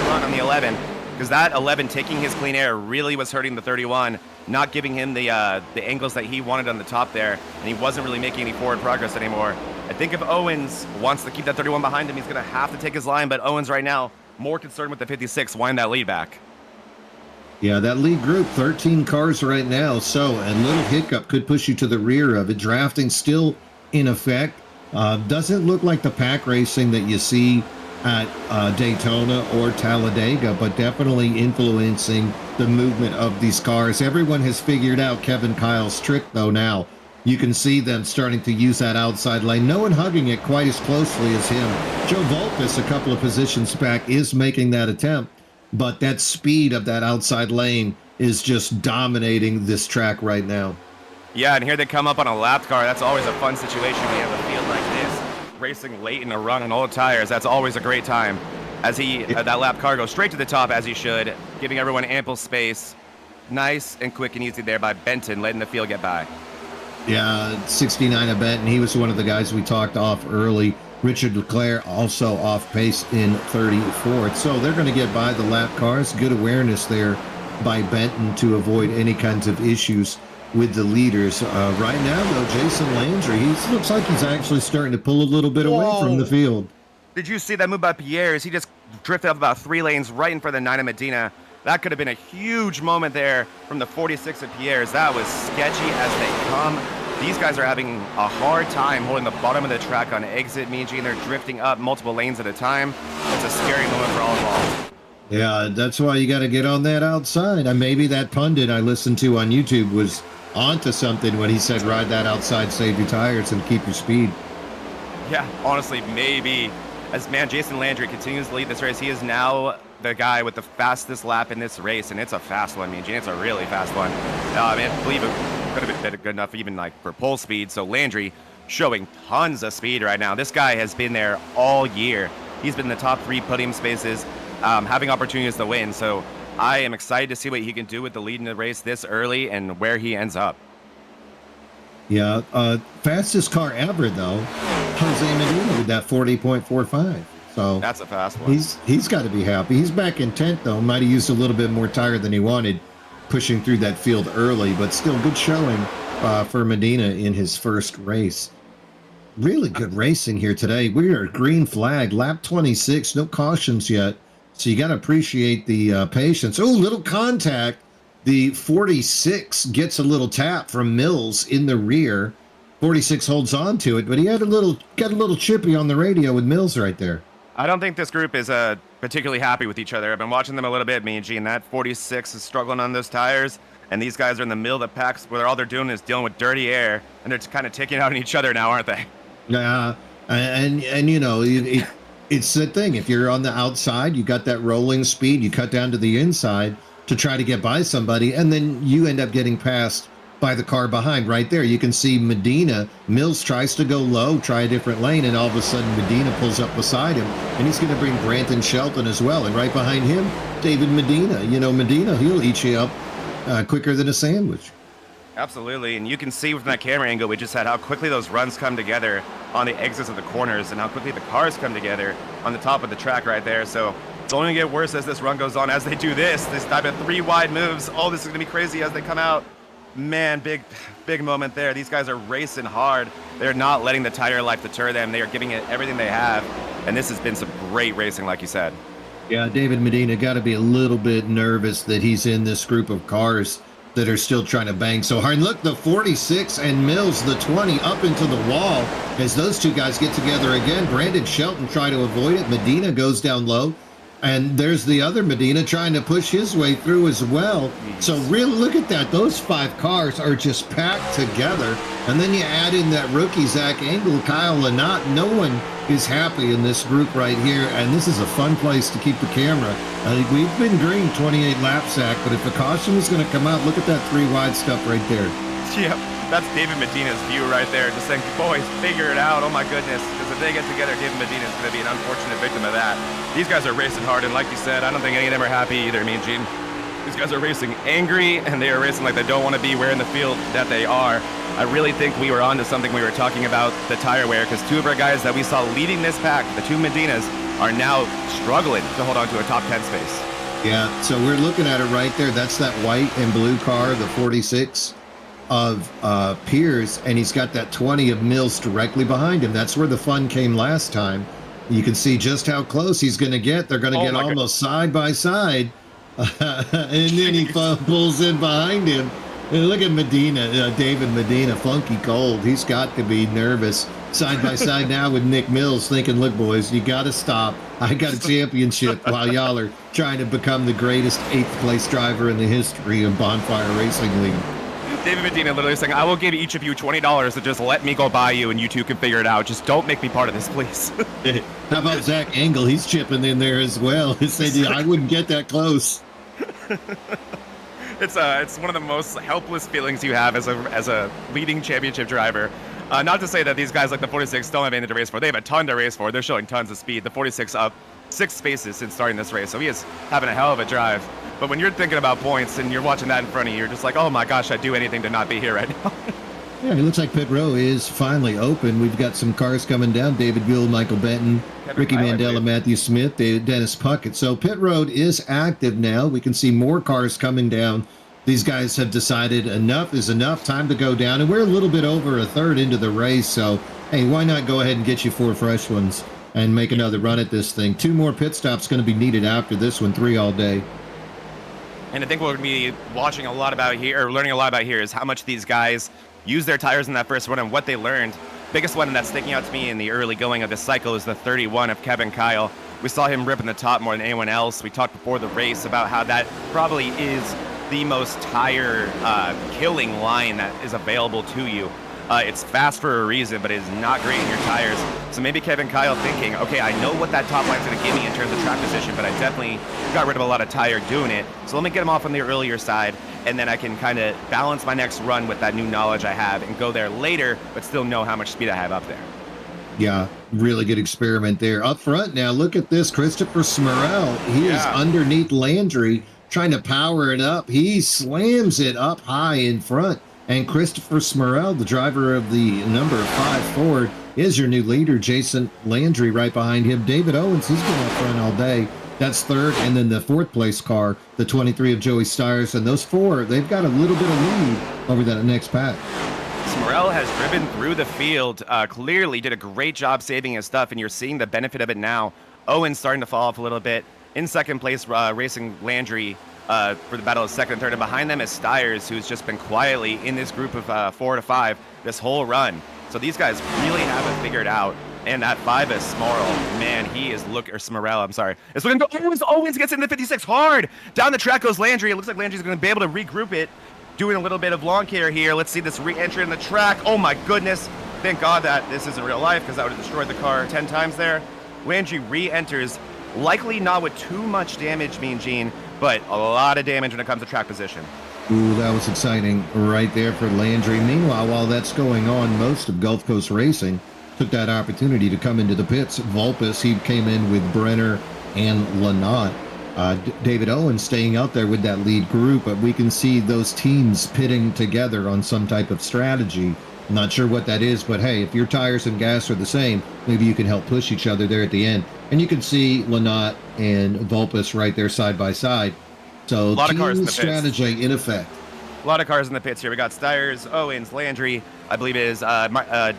run on the 11, because that 11 taking his clean air really was hurting the 31, not giving him the angles that he wanted on the top there, and he wasn't really making any forward progress anymore. I think if Owens wants to keep that 31 behind him, he's going to have to take his line, but Owens right now more concerned with the 56, wind that lead back. Yeah, that lead group, 13 cars right now, so a little hiccup could push you to the rear of it. Drafting still in effect. Doesn't look like the pack racing that you see at Daytona or Talladega, but definitely influencing the movement of these cars. Everyone has figured out Kevin Kyle's trick, though, now. You can see them starting to use that outside lane. No one hugging it quite as closely as him. Joe Volpus, a couple of positions back, is making that attempt, but that speed of that outside lane is just dominating this track right now. Yeah, and here they come up on a lapped car. That's always a fun situation when you have a field like this. Racing late in a run on all tires, that's always a great time. As that lapped car goes straight to the top, as he should, giving everyone ample space. Nice and quick and easy there by Benton, letting the field get by. Yeah, 69 of Benton. He was one of the guys we talked off early. Richard Leclerc also off pace in 34th. So they're going to get by the lap cars. Good awareness there by Benton to avoid any kinds of issues with the leaders. Right now, though, Jason Landry, he looks like he's actually starting to pull a little bit away from the field. Did you see that move by Pierre's? He just drifted up about 3 lanes right in front of the 9 of Medina. That could have been a huge moment there from the 46 of Pierre's. That was sketchy as they come. These guys are having a hard time holding the bottom of the track on exit. Mean Gene, they're drifting up multiple lanes at a time. It's a scary moment for all involved. Yeah, that's why you got to get on that outside. And maybe that pundit I listened to on YouTube was onto something when he said ride that outside, save your tires, and keep your speed. Yeah, honestly, maybe. As Jason Landry continues to lead this race, he is now the guy with the fastest lap in this race, and it's a fast one, Mean Gene. It's a really fast one. I believe it could have been good enough even like for pole speed. So Landry showing tons of speed right now. This guy has been there all year. He's been in the top 3 podium spaces, having opportunities to win. So I am excited to see what he can do with the lead in the race this early and where he ends up. Yeah, fastest car ever though, Jose Medina with that 40.45. So that's a fast one. He's got to be happy. He's back in 10th though. Might have used a little bit more tire than he wanted, pushing through that field early, but still good showing for Medina in his first race. Really good racing here today. We are green flag, lap 26, no cautions yet. So you got to appreciate the patience. Oh, little contact. The 46 gets a little tap from Mills in the rear. 46 holds on to it, but he had got a little chippy on the radio with Mills right there. I don't think this group is particularly happy with each other. I've been watching them a little bit, me and Gene. That 46 is struggling on those tires, and these guys are in the middle of the packs where all they're doing is dealing with dirty air, and they're just kind of taking out on each other now, aren't they? Yeah, and you know, it's the thing. If you're on the outside, you got that rolling speed, you cut down to the inside to try to get by somebody, and then you end up getting passed by the car behind right there. You can see Medina. Mills tries to go low, try a different lane, and all of a sudden Medina pulls up beside him, and he's going to bring Branton Shelton as well. And right behind him, David Medina. You know, Medina, he'll eat you up quicker than a sandwich. Absolutely, and you can see from that camera angle we just had how quickly those runs come together on the exits of the corners and how quickly the cars come together on the top of the track right there. So it's only going to get worse as this run goes on, as they do this type of 3 wide moves. Oh, this is going to be crazy as they come out. Man, big moment there. These guys are racing hard. They're not letting the tire life deter them. They are giving it everything they have, and this has been some great racing, like you said. Yeah, David Medina got to be a little bit nervous that he's in this group of cars that are still trying to bang so hard. And look, the 46 and Mills, the 20, up into the wall as those two guys get together again. Brandon Shelton try to avoid it. Medina goes down low. And there's the other Medina trying to push his way through as well. So really look at that. Those 5 cars are just packed together. And then you add in that rookie, Zach Engel, Kyle Lynott. No one is happy in this group right here. And this is a fun place to keep the camera. I think we've been green 28 laps, Zach, but if a caution is going to come out, look at that 3 wide stuff right there. Yep, that's David Medina's view right there. Just saying, boys, figure it out. Oh my goodness. Because if they get together, David Medina is going to be an unfortunate victim of that. These guys are racing hard, and like you said, I don't think any of them are happy either, me and Gene. These guys are racing angry, and they are racing like they don't want to be where in the field that they are. I really think we were onto something. We were talking about the tire wear, because 2 of our guys that we saw leading this pack, the 2 Medinas, are now struggling to hold on to a top 10 space. Yeah, so we're looking at it right there. That's that white and blue car, the 46 of Piers, and he's got that 20 of Mills directly behind him. That's where the fun came last time. You can see just how close he's going to get. They're going to get almost side by side. And then he pulls in behind him. And look at Medina, David Medina, funky cold. He's got to be nervous. Side by side now with Nick Mills, thinking, look, boys, you got to stop. I got a championship while y'all are trying to become the greatest 8th place driver in the history of Bonfire Racing League. David Medina literally saying, I will give each of you $20 to just let me go by you and you 2 can figure it out. Just don't make me part of this, please. How about Zach Engel? He's chipping in there as well. He said, I wouldn't get that close. It's one of the most helpless feelings you have as a leading championship driver. Not to say that these guys like the 46 don't have anything to race for. They have a ton to race for. They're showing tons of speed. The 46 up 6 spaces since starting this race, so he is having a hell of a drive. But when you're thinking about points and you're watching that in front of you, you're just like, oh my gosh, I'd do anything to not be here right now. Yeah, it looks like pit row is finally open. We've got some cars coming down. David Buell, Michael Benton, Ricky Mandela, Matthew Smith, Dennis Puckett. So pit road is active now. We can see more cars coming down. These guys have decided enough is enough, time to go down. And we're a little bit over a third into the race. So, hey, why not go ahead and get you 4 fresh ones and make another run at this thing? 2 more pit stops going to be needed after this one, 3 all day. And I think what we're going to be watching a lot about here, or learning a lot about here, is how much these guys use their tires in that first run and what they learned. Biggest one that's sticking out to me in the early going of this cycle is the 31 of Kevin Kyle. We saw him ripping the top more than anyone else. We talked before the race about how that probably is the most tire killing line that is available to you. It's fast for a reason, but it is not great in your tires. So maybe Kevin Kyle thinking, okay, I know what that top line's going to give me in terms of track position, but I definitely got rid of a lot of tire doing it. So let me get him off on the earlier side. and then I can kind of balance my next run with that new knowledge I have and go there later, but still know how much speed I have up there. Yeah, really good experiment there. Up front now, look at this. Christopher Smurrell. He is underneath Landry, trying to power it up. He slams it up high in front. And Christopher Smurrell, the driver of the number 5 Ford, is your new leader. Jason Landry right behind him. David Owens, he's been up front all day. That's third. And then the fourth place car, the 23 of Joey Stiers. And those four, they've got a little bit of lead over that next pack. Smurrell has driven through the field, clearly did a great job saving his stuff, and you're seeing the benefit of it now. Owen's starting to fall off a little bit. In second place, racing Landry for the battle of second and third, and behind them is Stiers, who's just been quietly in this group of 4 to 5 this whole run. So these guys really have it figured out. And that 5 is Smurrell. Man, he is Smurrell, I'm sorry. It's looking good. Owens gets into the 56 hard. Down the track goes Landry. It looks like Landry's going to be able to regroup it. Doing a little bit of lawn care here. Let's see this re-entry in the track. Oh my goodness. Thank God that this isn't real life, because that would have destroyed the car 10 times there. Landry re-enters, likely not with too much damage, Mean Gene, but a lot of damage when it comes to track position. Ooh, that was exciting right there for Landry. Meanwhile, while that's going on, most of Gulf Coast Racing took that opportunity to come into the pits. Vulpes, he came in with Brenner and Lynott. David Owens staying out there with that lead group, but we can see those teams pitting together on some type of strategy. I'm not sure what that is, but hey, if your tires and gas are the same, maybe you can help push each other there at the end. And you can see Lynott and Vulpes right there side by side. So a lot of cars in the strategy in effect. A lot of cars in the pits here. We got Stiers, Owens, Landry, I believe it is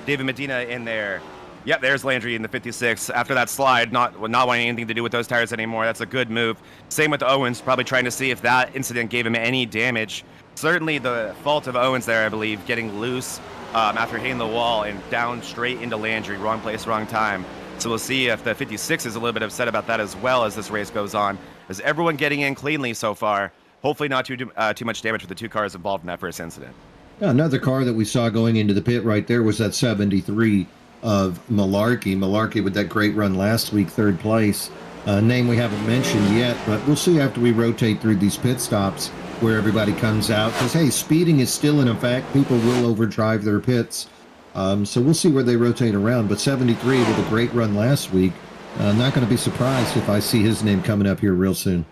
David Medina in there. Yep, there's Landry in the 56. After that slide, not wanting anything to do with those tires anymore. That's a good move. Same with Owens, probably trying to see if that incident gave him any damage. Certainly the fault of Owens there, I believe, getting loose after hitting the wall and down straight into Landry. Wrong place, wrong time. So we'll see if the 56 is a little bit upset about that as well as this race goes on. Is everyone getting in cleanly so far? Hopefully not too much damage for the 2 cars involved in that first incident. Yeah, another car that we saw going into the pit right there was that 73 of Malarkey. Malarkey with that great run last week, 3rd place. Name we haven't mentioned yet, but we'll see after we rotate through these pit stops where everybody comes out. Because, hey, speeding is still in effect. People will overdrive their pits. So we'll see where they rotate around. But 73 with a great run last week. Not going to be surprised if I see his name coming up here real soon.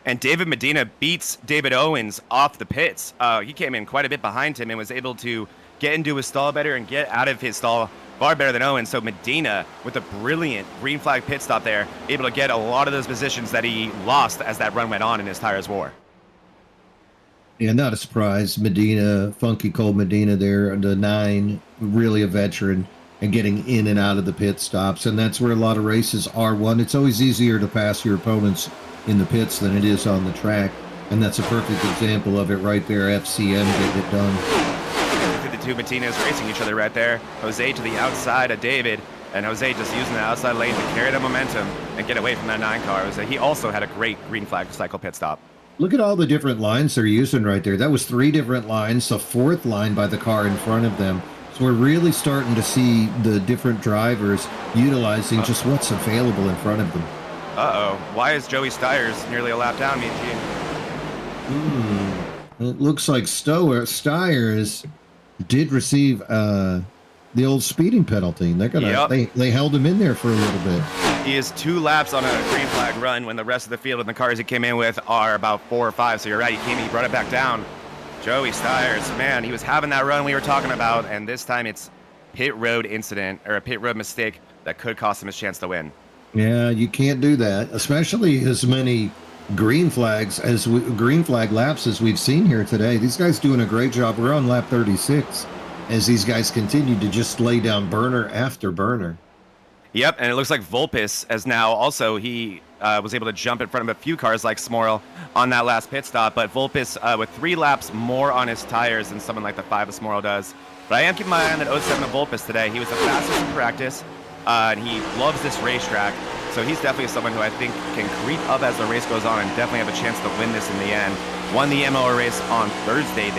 And David Medina beats David Owens off the pits. He came in quite a bit behind him and was able to get into his stall better and get out of his stall far better than Owens. So Medina, with a brilliant green flag pit stop there, able to get a lot of those positions that he lost as that run went on and his tires wore. Yeah, not a surprise. Medina, Funky Cold Medina there, the 9, really a veteran, and getting in and out of the pit stops. And that's where a lot of races are won. It's always easier to pass your opponents in the pits than it is on the track. And that's a perfect example of it right there. FCM getting it done. The 2 Matinas racing each other right there. Jose to the outside of David, and Jose just using the outside lane to carry the momentum and get away from that 9 car. Jose, he also had a great green flag cycle pit stop. Look at all the different lines they're using right there. That was 3 different lines, the 4th line by the car in front of them. So we're really starting to see the different drivers utilizing just what's available in front of them. Uh-oh. Why is Joey Stiers nearly a lap down, Mean Gene? It looks like Stiers did receive the old speeding penalty. They're gonna they held him in there for a little bit. He is 2 laps on a green flag run when the rest of the field and the cars he came in with are about 4 or 5. So you're right, he brought it back down. Joey Stiers, man, he was having that run we were talking about, and this time it's pit road incident or a pit road mistake that could cost him his chance to win. Yeah, you can't do that, especially as many green flag laps as we've seen here today. These guys doing a great job. We're on lap 36 as these guys continue to just lay down burner after burner. Yep, and it looks like Vulpes as now also he was able to jump in front of a few cars like Smorl on that last pit stop, but Vulpes with 3 laps more on his tires than someone like the 5 of Smorl does. But I am keeping my eye on that 07 of Vulpes today. He was the fastest in practice, and he loves this racetrack. So he's definitely someone who I think can creep up as the race goes on and definitely have a chance to win this in the end. Won the MLR race on Thursday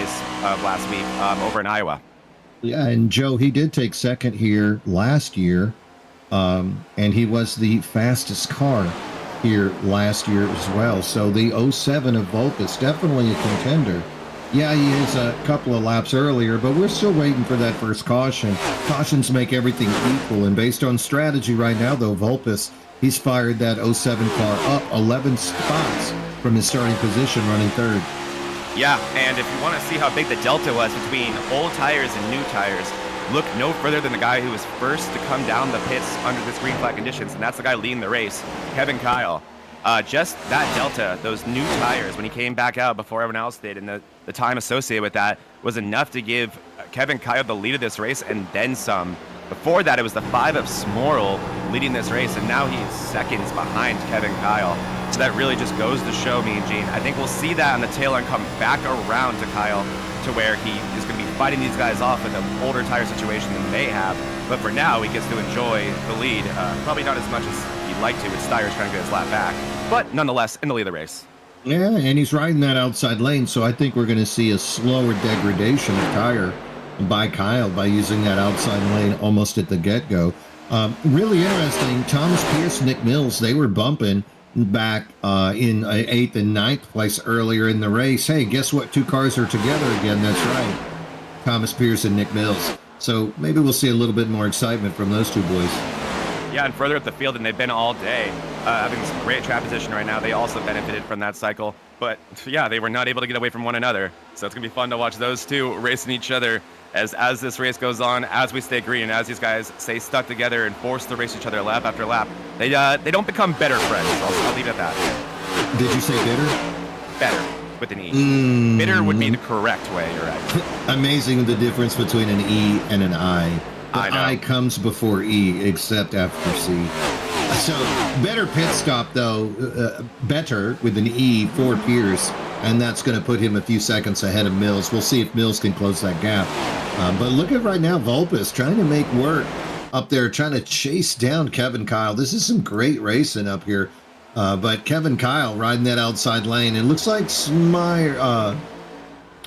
last week over in Iowa. Yeah, and Joe, he did take second here last year, and he was the fastest car here last year as well. So the 07 of Vulpes, definitely a contender Yeah, he is a couple of laps earlier, but we're still waiting for that first caution. Cautions make everything equal, and based on strategy right now, though, Vulpes, he's fired that '07 car up 11 spots from his starting position, running third. Yeah, and if you want to see how big the delta was between old tires and new tires, look no further than the guy who was first to come down the pits under this green flag conditions, and that's the guy leading the race, Kevin Kyle. Just that delta, those new tires, when he came back out before everyone else did, and the time associated with that was enough to give Kevin Kyle the lead of this race and then some. Before that, it was the 5 of Smorl leading this race, and now he's seconds behind Kevin Kyle. So that really just goes to show me, Gene. I think we'll see that on the tail end come back around to Kyle to where he is going to be fighting these guys off in an older tire situation than they have. But for now, he gets to enjoy the lead. Probably not as much as he'd like to with Steyer's trying to get his lap back. But nonetheless, in the lead of the race. Yeah, and he's riding that outside lane, so I think we're going to see a slower degradation of tire by Kyle by using that outside lane almost at the get-go. Really interesting, Thomas Pierce, Nick Mills, they were bumping back in 8th and 9th place earlier in the race. Hey, guess what? 2 cars are together again. That's right. Thomas Pierce and Nick Mills. So maybe we'll see a little bit more excitement from those two boys. Yeah, and further up the field than they've been all day. Having some great track position right now. They also benefited from that cycle. But yeah, they were not able to get away from one another. So it's going to be fun to watch those two racing each other as this race goes on, as we stay green, and as these guys stay stuck together and forced to race each other lap after lap. They don't become better friends. I'll leave it at that. Did you say bitter? Better, with an E. Bitter would be the correct way, you're right. Amazing the difference between an E and an I. The I comes before E, except after C. So, better pit stop, though. Better with an E for Pierce, and that's going to put him a few seconds ahead of Mills. We'll see if Mills can close that gap. But look at right now, Vulpes trying to make work up there, trying to chase down Kevin Kyle. This is some great racing up here. But Kevin Kyle riding that outside lane. It looks like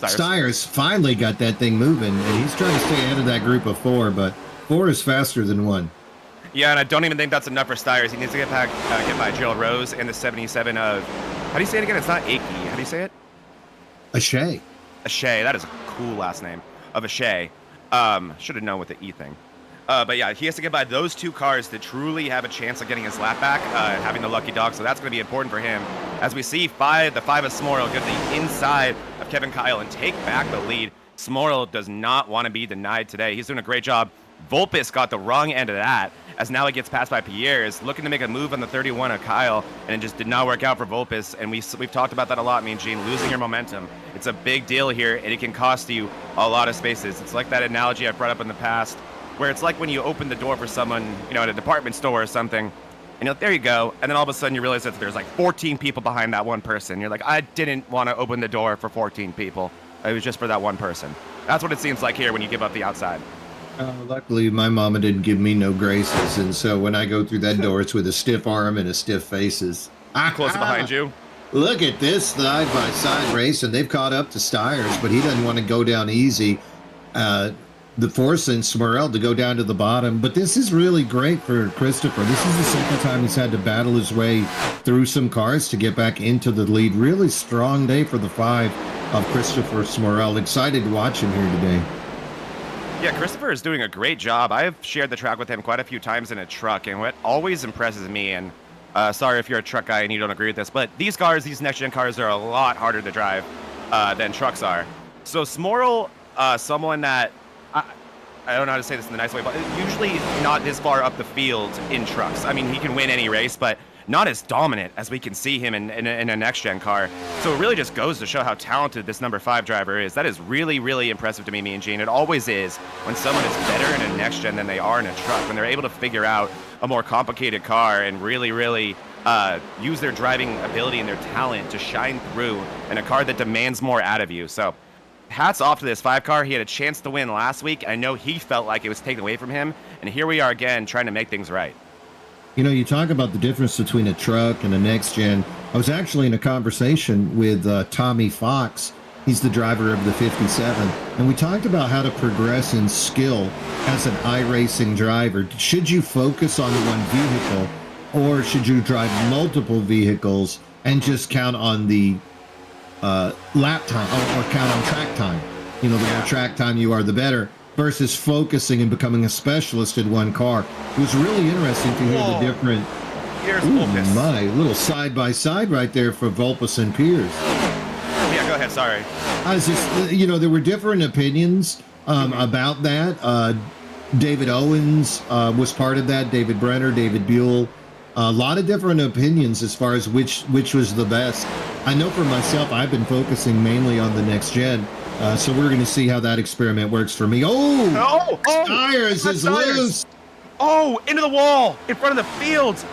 Steyer's finally got that thing moving, and he's trying to stay ahead of that group of 4, but 4 is faster than 1. Yeah, and I don't even think that's enough for Steyer's. He needs to get by Jill Rose in the 77 of, how do you say it again? It's not Akey. How do you say it? Ashay. Ashay. That is a cool last name. Of Ashay. Should have known with the E thing. But yeah, he has to get by those 2 cars to truly have a chance of getting his lap back, having the lucky dog. So that's going to be important for him. As we see the 5 of Smorl get the inside of Kevin Kyle and take back the lead. Smorl does not want to be denied today. He's doing a great job. Vulpes got the wrong end of that, as now he gets passed by Pierre's, looking to make a move on the 31 of Kyle, and it just did not work out for Vulpes. And we've talked about that a lot, me and Gene, losing your momentum. It's a big deal here, and it can cost you a lot of spaces. It's like that analogy I've brought up in the past, where it's like when you open the door for someone, at a department store or something, and there you go, and then all of a sudden you realize that there's like 14 people behind that one person. You're like, I didn't want to open the door for 14 people. It was just for that one person. That's what it seems like here when you give up the outside. Luckily, my mama didn't give me no graces, and so when I go through that door, it's with a stiff arm and a stiff faces. Close behind you. Look at this side-by-side race, and they've caught up to Steyer's, but he doesn't want to go down easy. The forcing Smorl to go down to the bottom, but this is really great for Christopher. This is the second time he's had to battle his way through some cars to get back into the lead. Really strong day for the 5 of Christopher Smorl. Excited to watch him here today. Yeah, Christopher is doing a great job. I've shared the track with him quite a few times in a truck, and what always impresses me, and sorry if you're a truck guy and you don't agree with this, but these next-gen cars are a lot harder to drive than trucks are. So Smorl, someone that, I don't know how to say this in the nice way, but usually not this far up the field in trucks. I mean, he can win any race, but not as dominant as we can see him in a next-gen car. So it really just goes to show how talented this number 5 driver is. That is really, really impressive to me and Gene. It always is when someone is better in a next-gen than they are in a truck, when they're able to figure out a more complicated car and really, really use their driving ability and their talent to shine through in a car that demands more out of you. So hats off to this 5 car. He had a chance to win last week. I know he felt like it was taken away from him, and here we are again trying to make things right. You talk about the difference between a truck and a next gen. I was actually in a conversation with Tommy Fox. He's the driver of the 57. And we talked about how to progress in skill as an iRacing driver. Should you focus on one vehicle, or should you drive multiple vehicles and just count on the lap time or count on track time. The more track time you are, the better. Versus focusing and becoming a specialist in one car. It was really interesting to hear the different. Here's Vulpes. My little side by side right there for Vulpes and Pierce. Yeah, go ahead. Sorry. I was just, there were different opinions about that. David Owens was part of that. David Brenner, David Buell. A lot of different opinions as far as which was the best. I know for myself, I've been focusing mainly on the next gen. So we're going to see how that experiment works for me. Tires is loose. Oh, into the wall in front of the field.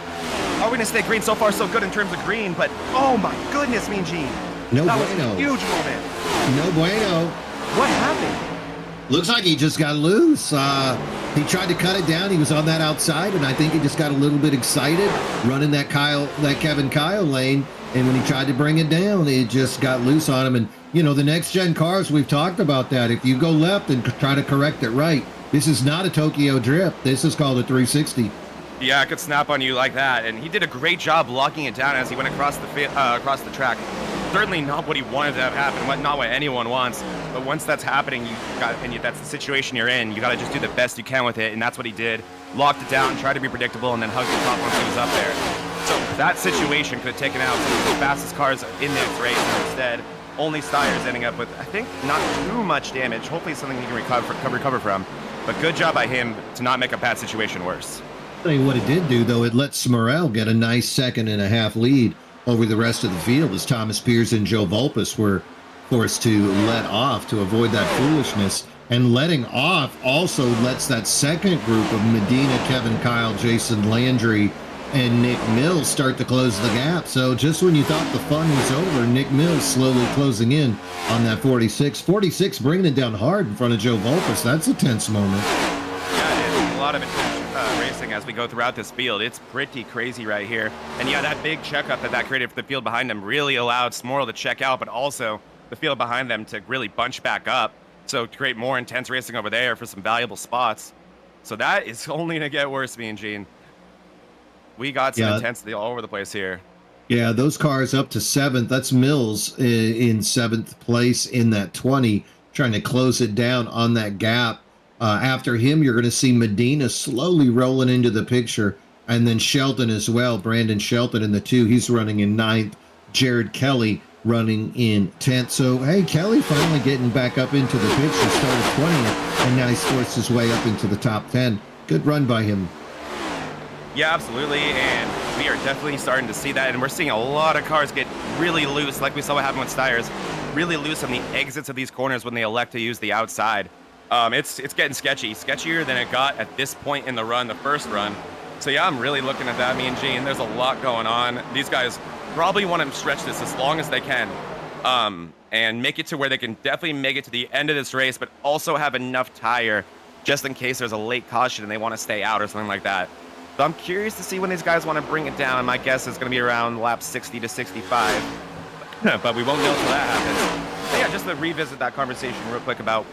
Are we going to stay green? So far, so good in terms of green, but oh my goodness, Mean Gene. No that bueno. was a huge moment. No bueno. What happened? Looks like he just got loose. He tried to cut it down. He was on that outside, and I think he just got a little bit excited running that Kevin Kyle lane. And when he tried to bring it down, it just got loose on him. And, the next gen cars, we've talked about that. If you go left and try to correct it right, this is not a Tokyo drift. This is called a 360. Yeah, it could snap on you like that. And he did a great job locking it down as he went across the track. Certainly not what he wanted to have happen, not what anyone wants. But once that's happening, that's the situation you're in. You got to just do the best you can with it, and that's what he did. Locked it down, tried to be predictable, and then hugged the top once he was up there. So that situation could have taken out some of the fastest cars in this race, and instead, only Steyer's ending up with, I think, not too much damage. Hopefully something he can recover from. But good job by him to not make a bad situation worse. I'll tell you what it did do, though. It let Smurrell get a nice 2.5 lead over the rest of the field as Thomas Pierce and Joe Vulpes were forced to let off to avoid that foolishness. And letting off also lets that second group of Medina, Kevin Kyle, Jason Landry, and Nick Mills start to close the gap. So just when you thought the fun was over, Nick Mills slowly closing in on that 46. 46 bringing it down hard in front of Joe Vulpes. That's a tense moment. Yeah, it is. A lot of intense racing as we go throughout this field. It's pretty crazy right here. And yeah, that big checkup that created for the field behind them really allowed Smorrell to check out, but also the field behind them to really bunch back up. So to create more intense racing over there for some valuable spots. So that is only going to get worse, Mean Gene. We got some intensity all over the place here. Yeah, those cars up to 7th. That's Mills in 7th place in that 20, trying to close it down on that gap. After him, you're going to see Medina slowly rolling into the picture, and then Shelton as well. Brandon Shelton in the 2. He's running in 9th. Jared Kelly running in 10th. So, hey, Kelly finally getting back up into the picture, started 20th, and now he's forced his way up into the top 10. Good run by him. Yeah, absolutely, and we are definitely starting to see that, and we're seeing a lot of cars get really loose, like we saw what happened with Steyer's, really loose on the exits of these corners when they elect to use the outside. It's getting sketchier than it got at this point in the run, the first run. So yeah, I'm really looking at that, Mean Gene. There's a lot going on. These guys probably want to stretch this as long as they can, and make it to where they can definitely make it to the end of this race, but also have enough tire just in case there's a late caution and they want to stay out or something like that. So I'm curious to see when these guys want to bring it down. My guess is going to be around laps 60 to 65, but we won't know until that happens. But yeah, just to revisit that conversation real quick about,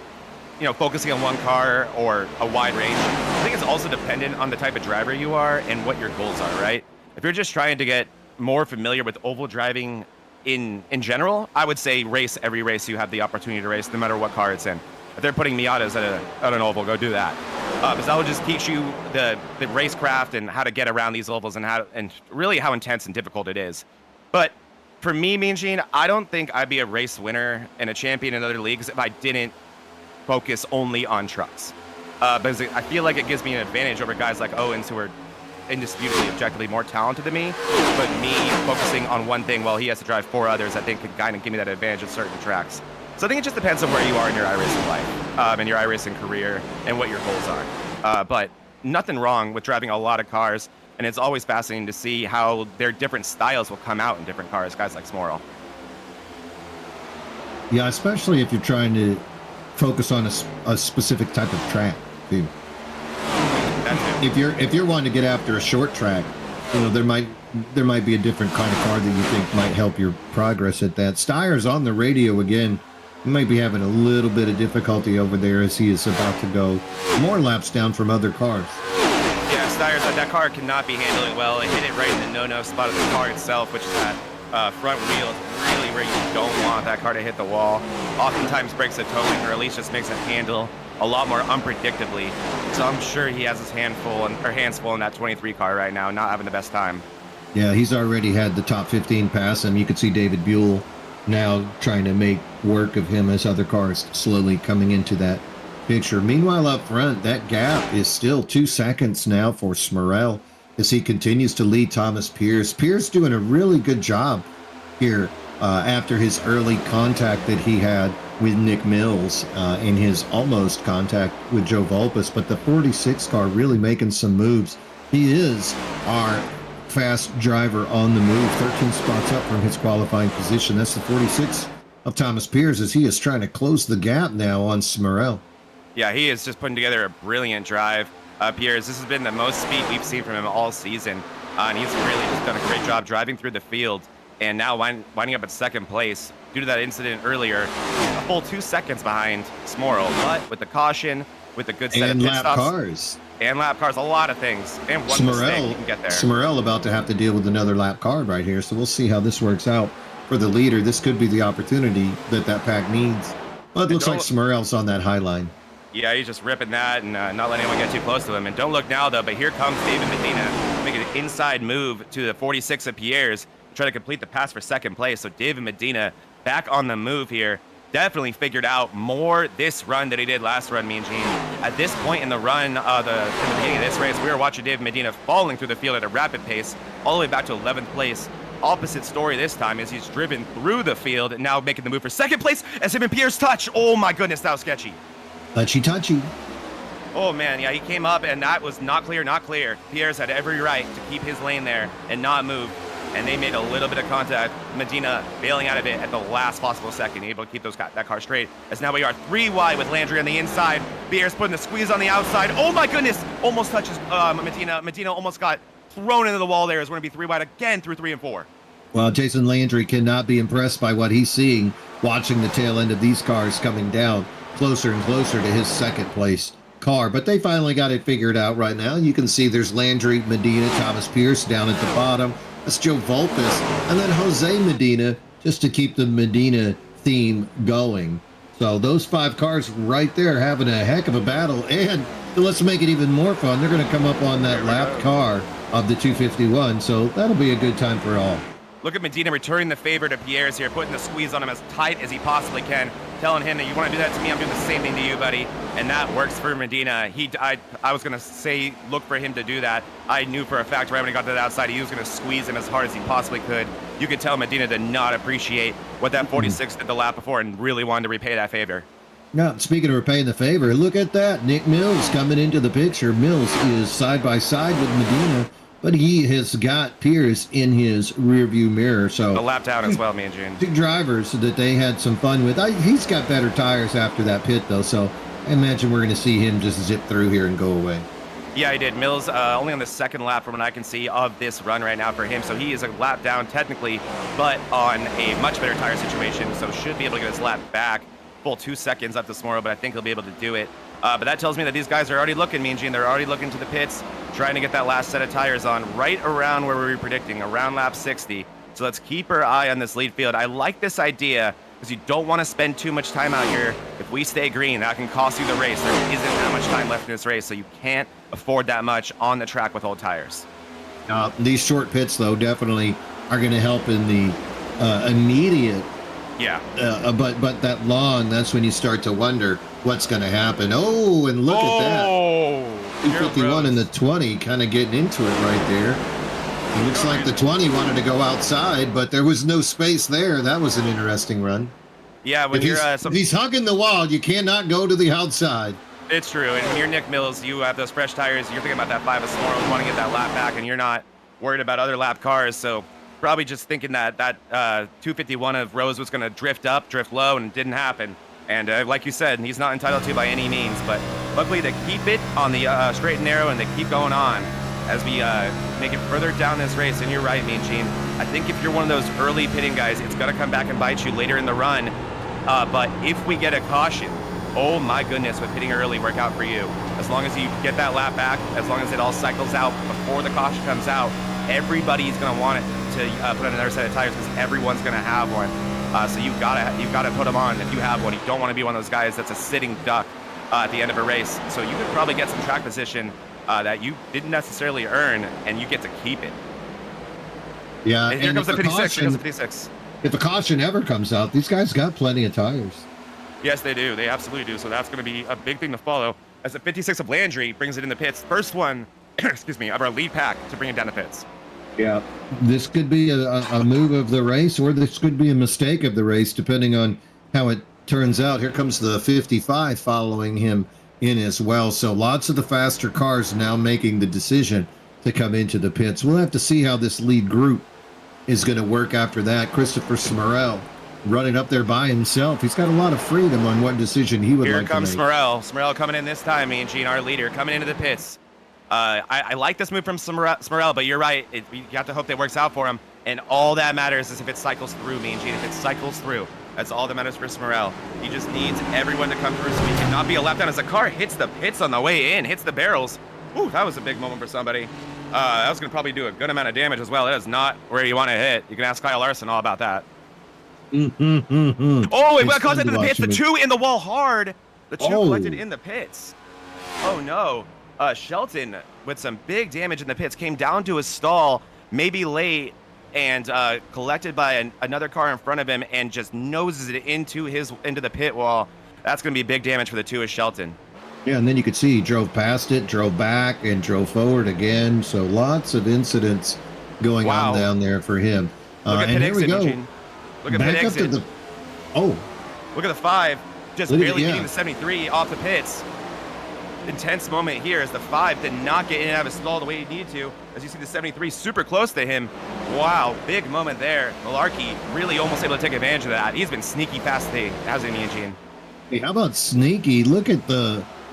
focusing on one car or a wide range. I think it's also dependent on the type of driver you are and what your goals are, right? If you're just trying to get more familiar with oval driving in general, I would say race every race you have the opportunity to race, no matter what car it's in. If they're putting Miatas at an oval, go do that. Because that will just teach you the racecraft and how to get around these ovals and really how intense and difficult it is. But for me, Mean Gene, I don't think I'd be a race winner and a champion in other leagues if I didn't focus only on trucks. Because I feel like it gives me an advantage over guys like Owens who are indisputably, objectively more talented than me. But me focusing on one thing while he has to drive 4 others, I think could kind of give me that advantage at certain tracks. So I think it just depends on where you are in your iRacing life, and your iRacing career, and what your goals are. But nothing wrong with driving a lot of cars, and it's always fascinating to see how their different styles will come out in different cars, guys like Smorrell. Yeah, especially if you're trying to focus on a specific type of track, too. If you're wanting to get after a short track, there might be a different kind of car that you think might help your progress at that. Steyer's on the radio again. He might be having a little bit of difficulty over there as he is about to go more laps down from other cars. Yeah, Steyer's that car cannot be handling well. It hit it right in the no-no spot of the car itself, which is that front wheel is really where you don't want that car to hit the wall. Oftentimes breaks the towing, or at least just makes it handle a lot more unpredictably. So I'm sure he has his hands full in that 23 car right now, not having the best time. Yeah, he's already had the top 15 pass him. You could see David Buell now trying to make work of him as other cars slowly coming into that picture. Meanwhile, up front, that gap is still 2 seconds now for Smurrell as he continues to lead Thomas Pierce. Pierce doing a really good job here after his early contact that he had with Nick Mills in his almost contact with Joe Vulpes, but the 46 car really making some moves. He is our fast driver on the move, 13 spots up from his qualifying position. That's the 46 of Thomas Pierce as he is trying to close the gap now on Smurrell. Yeah, he is just putting together a brilliant drive. Pierce, this has been the most speed we've seen from him all season, and he's really just done a great job driving through the field, and now winding up at second place due to that incident earlier, a full 2 seconds behind Smurrell, but with the caution, with a good set of pit stops. Cars. And lap cars, a lot of things. And one mistake, you can get there. Smurrell about to have to deal with another lap car right here, so we'll see how this works out for the leader. This could be the opportunity that pack needs. But it looks like Smurrell's on that high line. Yeah, he's just ripping that and not letting anyone get too close to him. And don't look now, though, but here comes David Medina making an inside move to the 46 of Pierre's, try to complete the pass for second place. So David Medina back on the move here. Definitely figured out more this run than he did last run, Mean Gene. At this point in the run, in the beginning of this race, we were watching David Medina falling through the field at a rapid pace, all the way back to 11th place. Opposite story this time is he's driven through the field and now making the move for second place as him and Pierce touch. Oh my goodness, that was sketchy. Touchy. Oh man, yeah, he came up and that was not clear. Pierce had every right to keep his lane there and not move. And they made a little bit of contact. Medina bailing out of it at the last possible second, able to keep that car straight. As now we are 3 wide with Landry on the inside. Pierce putting the squeeze on the outside. Oh my goodness! Almost touches Medina. Medina almost got thrown into the wall there. Is going to be 3 wide again through 3 and 4. Well, Jason Landry cannot be impressed by what he's seeing, watching the tail end of these cars coming down closer and closer to his second place car. But they finally got it figured out right now. You can see there's Landry, Medina, Thomas Pierce down at the bottom. That's Joe Vulpes, and then Jose Medina, just to keep the Medina theme going. So those 5 cars right there having a heck of a battle, and let's make it even more fun. They're going to come up on that lapped car of the 251, so that'll be a good time for all. Look at Medina returning the favor to Pierre's here, putting the squeeze on him as tight as he possibly can, telling him that you want to do that to me, I'm doing the same thing to you, buddy. And that works for Medina. I was going to say, look for him to do that. I knew for a fact right when he got to the outside, he was going to squeeze him as hard as he possibly could. You could tell Medina did not appreciate what that 46 did the lap before and really wanted to repay that favor. Now, speaking of repaying the favor, look at that. Nick Mills coming into the picture. Mills is side by side with Medina, but he has got Pierce in his rearview mirror. So a lap down as well, me and June. 2 drivers that they had some fun with. He's got better tires after that pit, though, so I imagine we're going to see him just zip through here and go away. Yeah, he did. Mills only on the second lap from what I can see of this run right now for him. So he is a lap down technically, but on a much better tire situation. So should be able to get his lap back. Full 2 seconds up to Smurrell, but I think he'll be able to do it. But that tells me that these guys are already looking, Mean Gene. They're already looking to the pits, trying to get that last set of tires on right around where we were predicting, around lap 60. So let's keep our eye on this lead field. I like this idea because you don't want to spend too much time out here. If we stay green, that can cost you the race. There isn't that much time left in this race, so you can't afford that much on the track with old tires. These short pits, though, definitely are going to help in the immediate. Yeah. But that long, that's when you start to wonder what's going to happen. Oh, and look at that. 251 and the 20 kind of getting into it right there. It looks like the 20 wanted to go outside, but there was no space there. That was an interesting run. Yeah, when if he's hugging the wall, you cannot go to the outside. It's true. And when you're Nick Mills, you have those fresh tires. You're thinking about that 5 of Smurrell, want to get that lap back, and you're not worried about other lap cars. So probably just thinking that 251 of Rose was going to drift up, drift low, and it didn't happen. And like you said, he's not entitled to by any means. But luckily, they keep it on the straight and narrow, and they keep going on as we make it further down this race. And you're right, Mean Gene. I think if you're one of those early pitting guys, it's going to come back and bite you later in the run. But if we get a caution, oh my goodness, would hitting early work out for you? As long as you get that lap back, as long as it all cycles out before the caution comes out, everybody's going to want it to put on another set of tires because everyone's going to have one. So you've got to put them on if you have one. You don't want to be one of those guys that's a sitting duck at the end of a race. So you could probably get some track position that you didn't necessarily earn, and you get to keep it. Yeah, and here comes the 56. Here comes the 56. If a caution ever comes out, these guys got plenty of tires. Yes, they do. They absolutely do. So that's going to be a big thing to follow as the 56 of Landry brings it in the pits. First one, excuse me, of our lead pack to bring it down the pits. Yeah, this could be a move of the race, or this could be a mistake of the race, depending on how it turns out. Here comes the 55 following him in as well. So lots of the faster cars now making the decision to come into the pits. We'll have to see how this lead group is going to work after that. Christopher Smurrell running up there by himself. He's got a lot of freedom on what decision he would like to make. Here comes Smurrell. Smurrell coming in this time, me and Gene, our leader, coming into the pits. I like this move from Smurrell, but you're right. You have to hope that works out for him. And all that matters is if it cycles through, me and Gene. If it cycles through, that's all that matters for Smurrell. He just needs everyone to come through so he cannot be a lap down as the car hits the pits on the way in, hits the barrels. Ooh, that was a big moment for somebody. That was going to probably do a good amount of damage as well. That is not where you want to hit. You can ask Kyle Larson all about that. Oh, it got caught in the pits. The two in the wall hard. The two collected in the pits. Oh, no. Shelton, with some big damage in the pits, came down to a stall, maybe late, and collected by another car in front of him and just noses it into the pit wall. That's going to be big damage for the two of Shelton. Yeah, and then you could see he drove past it, drove back, and drove forward again. So lots of incidents going on down there for him. Look at and here we go. Look at pit exit. Look at the 5, just barely getting the 73 off the pits. Intense moment here as the 5 did not get in and out of a stall the way he needed to. As you see the 73 super close to him. Wow, big moment there. Malarkey really almost able to take advantage of that. He's been sneaky fast today, hasn't he, Eugene? Hey, how about sneaky? Look at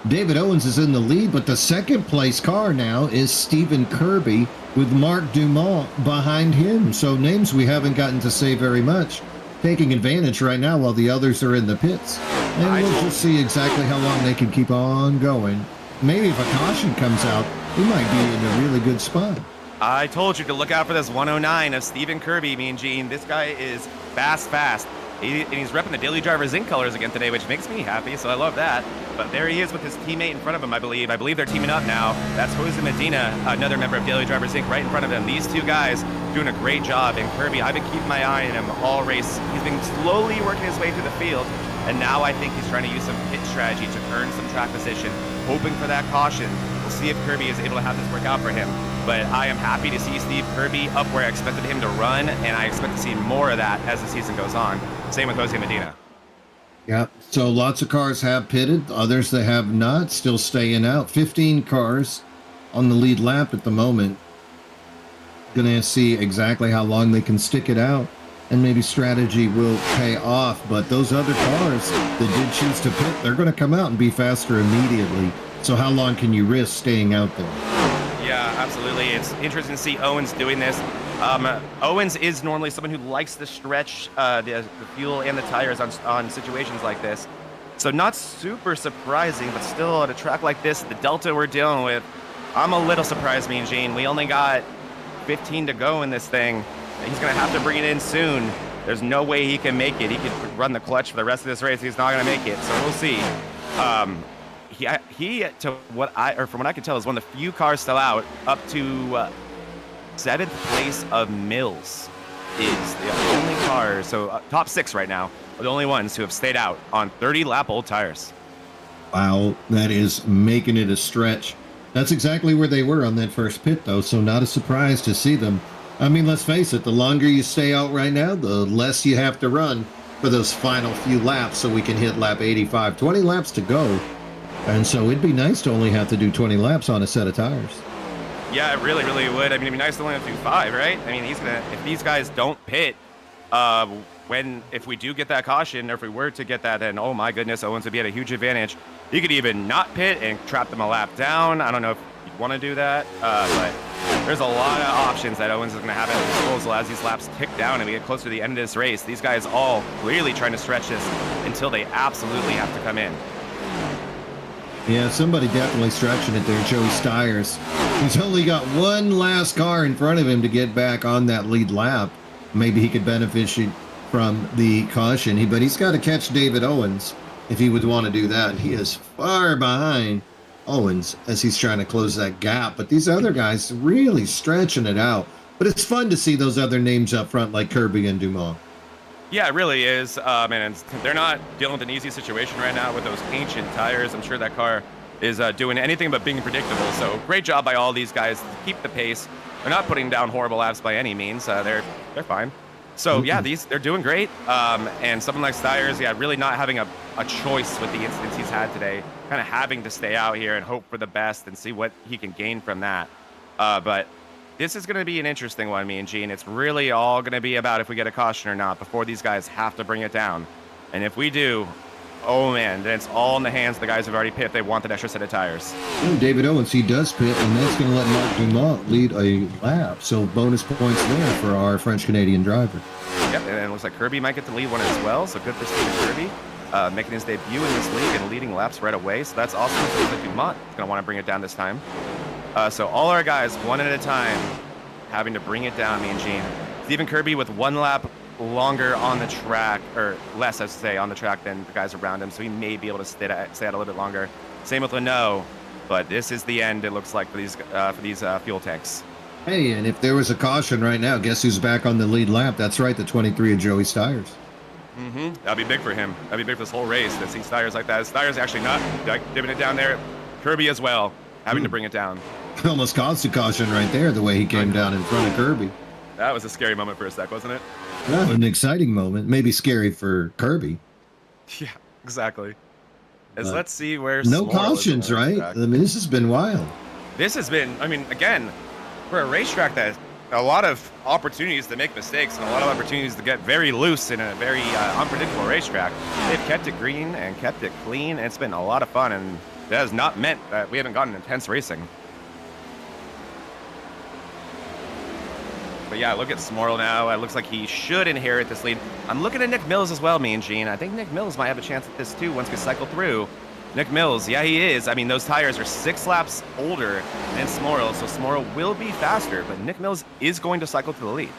David Owens is in the lead, but the second place car now is Stephen Kirby with Mark Dumont behind him. So names we haven't gotten to say very much, taking advantage right now while the others are in the pits. And we'll just see exactly how long they can keep on going. Maybe if a caution comes out, we might be in a really good spot. I told you to look out for this 109 of Stephen Kirby, me and Gene. This guy is fast. And he's repping the Daily Driver Zinc colors again today, which makes me happy, so I love that. But there he is with his teammate in front of him, I believe. I believe they're teaming up now. That's Jose Medina, another member of Daily Driver Zinc, right in front of them. These two guys doing a great job. And Kirby, I've been keeping my eye on him all race. He's been slowly working his way through the field. And now I think he's trying to use some pit strategy to earn some track position, hoping for that caution. We'll see if Kirby is able to have this work out for him. But I am happy to see Steve Kirby up where I expected him to run, and I expect to see more of that as the season goes on. Same with Jose Medina. Yeah, so lots of cars have pitted, others that have not, still staying out. 15 cars on the lead lap at the moment. Gonna see exactly how long they can stick it out, and maybe strategy will pay off. But those other cars that did choose to pit, they're gonna come out and be faster immediately. So how long can you risk staying out there? Yeah, absolutely. It's interesting to see Owens doing this. Owens is normally someone who likes to stretch the fuel and the tires on situations like this. So not super surprising, but still at a track like this, the Delta we're dealing with, I'm a little surprised, me and Gene. We only got 15 to go in this thing. He's going to have to bring it in soon. There's no way he can make it. He could run the clutch for the rest of this race. He's not going to make it, so we'll see. From what I can tell, is one of the few cars still out, up to 7th place of Mills is the only car. So top 6 right now are the only ones who have stayed out on 30-lap old tires. Wow, that is making it a stretch. That's exactly where they were on that first pit, though, so not a surprise to see them. I mean, let's face it, the longer you stay out right now, the less you have to run for those final few laps so we can hit lap 85. 20 laps to go. And so it'd be nice to only have to do 20 laps on a set of tires. Yeah, it really, really would. I mean, it'd be nice to only have to do 5, right? I mean, if these guys don't pit, if we do get that caution, or if we were to get that, then oh my goodness, Owens would be at a huge advantage. He could even not pit and trap them a lap down. I don't know if you'd want to do that, but there's a lot of options that Owens is going to have at his disposal as these laps tick down and we get closer to the end of this race. These guys all clearly trying to stretch this until they absolutely have to come in. Yeah, somebody definitely stretching it there, Joey Stiers. He's only got one last car in front of him to get back on that lead lap. Maybe he could benefit from the caution, but he's got to catch David Owens if he would want to do that. He is far behind Owens as he's trying to close that gap, but these other guys really stretching it out. But it's fun to see those other names up front like Kirby and Dumas. Yeah, it really is. And they're not dealing with an easy situation right now with those ancient tires. I'm sure that car is doing anything but being predictable. So great job by all these guys to keep the pace. They're not putting down horrible laps by any means. They're fine. So yeah, they're doing great. And something like Stiers, yeah, really not having a choice with the incidents he's had today. Kind of having to stay out here and hope for the best and see what he can gain from that. But this is going to be an interesting one, me and Gene. It's really all going to be about if we get a caution or not before these guys have to bring it down. And if we do, oh man, then it's all in the hands of the guys who've already pit. They want that extra set of tires. David Owens, he does pit, and that's going to let Mark Dumont lead a lap. So bonus points there for our French-Canadian driver. Yep, and it looks like Kirby might get the lead one as well. So good for Stephen Kirby, making his debut in this league and leading laps right away. So that's awesome. So it looks like Dumont is going to want to bring it down this time. So all our guys, one at a time, having to bring it down, me and Gene. Stephen Kirby with one lap longer on the track, or less, I should say, on the track than the guys around him, so he may be able to stay out a little bit longer. Same with Leno, but this is the end, it looks like, for these fuel tanks. Hey, and if there was a caution right now, guess who's back on the lead lap? That's right, the 23 of Joey Stiers. That'd be big for him. That'd be big for this whole race to see Stiers like that. Stiers actually not dipping it down there. Kirby as well, having to bring it down. Almost caused a caution right there, the way he came down in front of Kirby. That was a scary moment for a sec, wasn't it? Yeah, an exciting moment. Maybe scary for Kirby. Yeah, exactly. Let's see where... No cautions, right? I mean, this has been wild. This has been, I mean, again, for a racetrack that a lot of opportunities to make mistakes and a lot of opportunities to get very loose in a very unpredictable racetrack, they've kept it green and kept it clean, and it's been a lot of fun, and that has not meant that we haven't gotten intense racing. But yeah, look at Smorl now. It looks like he should inherit this lead. I'm looking at Nick Mills as well, me and Gene. I think Nick Mills might have a chance at this too once we cycle through. Nick Mills, yeah, he is. I mean, those tires are 6 laps older than Smorl, so Smorl will be faster, but Nick Mills is going to cycle to the lead.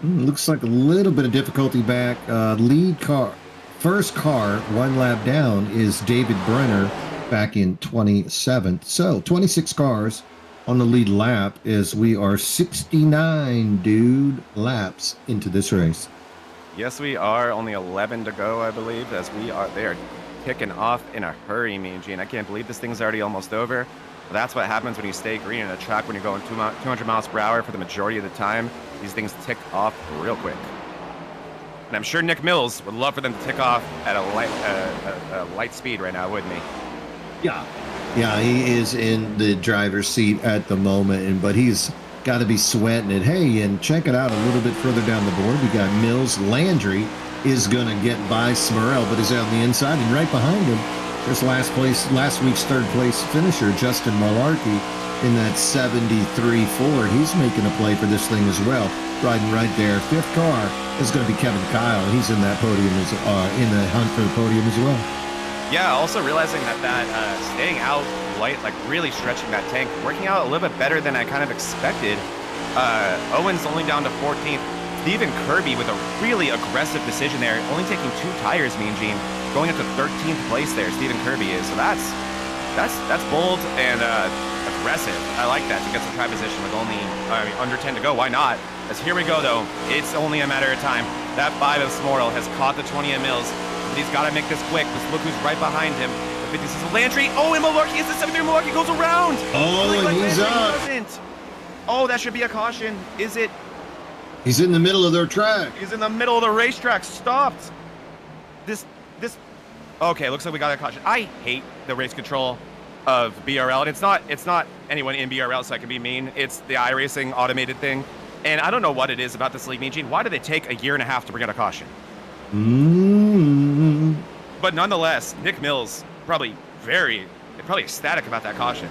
Looks like a little bit of difficulty back. Lead car, first car, 1 lap down is David Brenner back in 27th. So 26 cars on the lead lap as we are 69 laps into this race. Yes, we are. Only 11 to go, I believe, as they are kicking off in a hurry, me and Gene. I can't believe this thing's already almost over. But that's what happens when you stay green in a track when you're going 200 miles per hour for the majority of the time. These things tick off real quick. And I'm sure Nick Mills would love for them to tick off at a light speed right now, wouldn't he? Yeah, he is in the driver's seat at the moment, but he's got to be sweating it. Hey, and check it out a little bit further down the board. We got Mills. Landry is going to get by Smurrell, but is on the inside, and right behind him, there's last week's third place finisher, Justin Malarkey, in that 73 Ford. He's making a play for this thing as well, riding right there. 5th car is going to be Kevin Kyle. He's in that podium, in the hunt for the podium as well. Yeah, also realizing that staying out light, like really stretching that tank, working out a little bit better than I kind of expected. Owens only down to 14th. Stephen Kirby with a really aggressive decision there, only taking 2 tires, me and Gene, going up to 13th place there, Stephen Kirby is. So that's bold and aggressive. I like that to get some tire position with only under 10 to go. Why not? As here we go, though. It's only a matter of time. That 5 of Smorl has caught the 20 of Mills. But he's got to make this quick. Just look who's right behind him. The 56 is Landry. Oh, and Malarkey is the 73. Malarkey goes around. Oh, and he's up. Oh, that should be a caution. Is it? He's in the middle of their track. He's in the middle of the racetrack. Stopped. This. Okay, looks like we got a caution. I hate the race control of BRL, and it's not anyone in BRL, so I can be mean. It's the iRacing automated thing, and I don't know what it is about this league, Mean Gene. Why do they take a year and a half to bring out a caution? But nonetheless, Nick Mills probably ecstatic about that caution.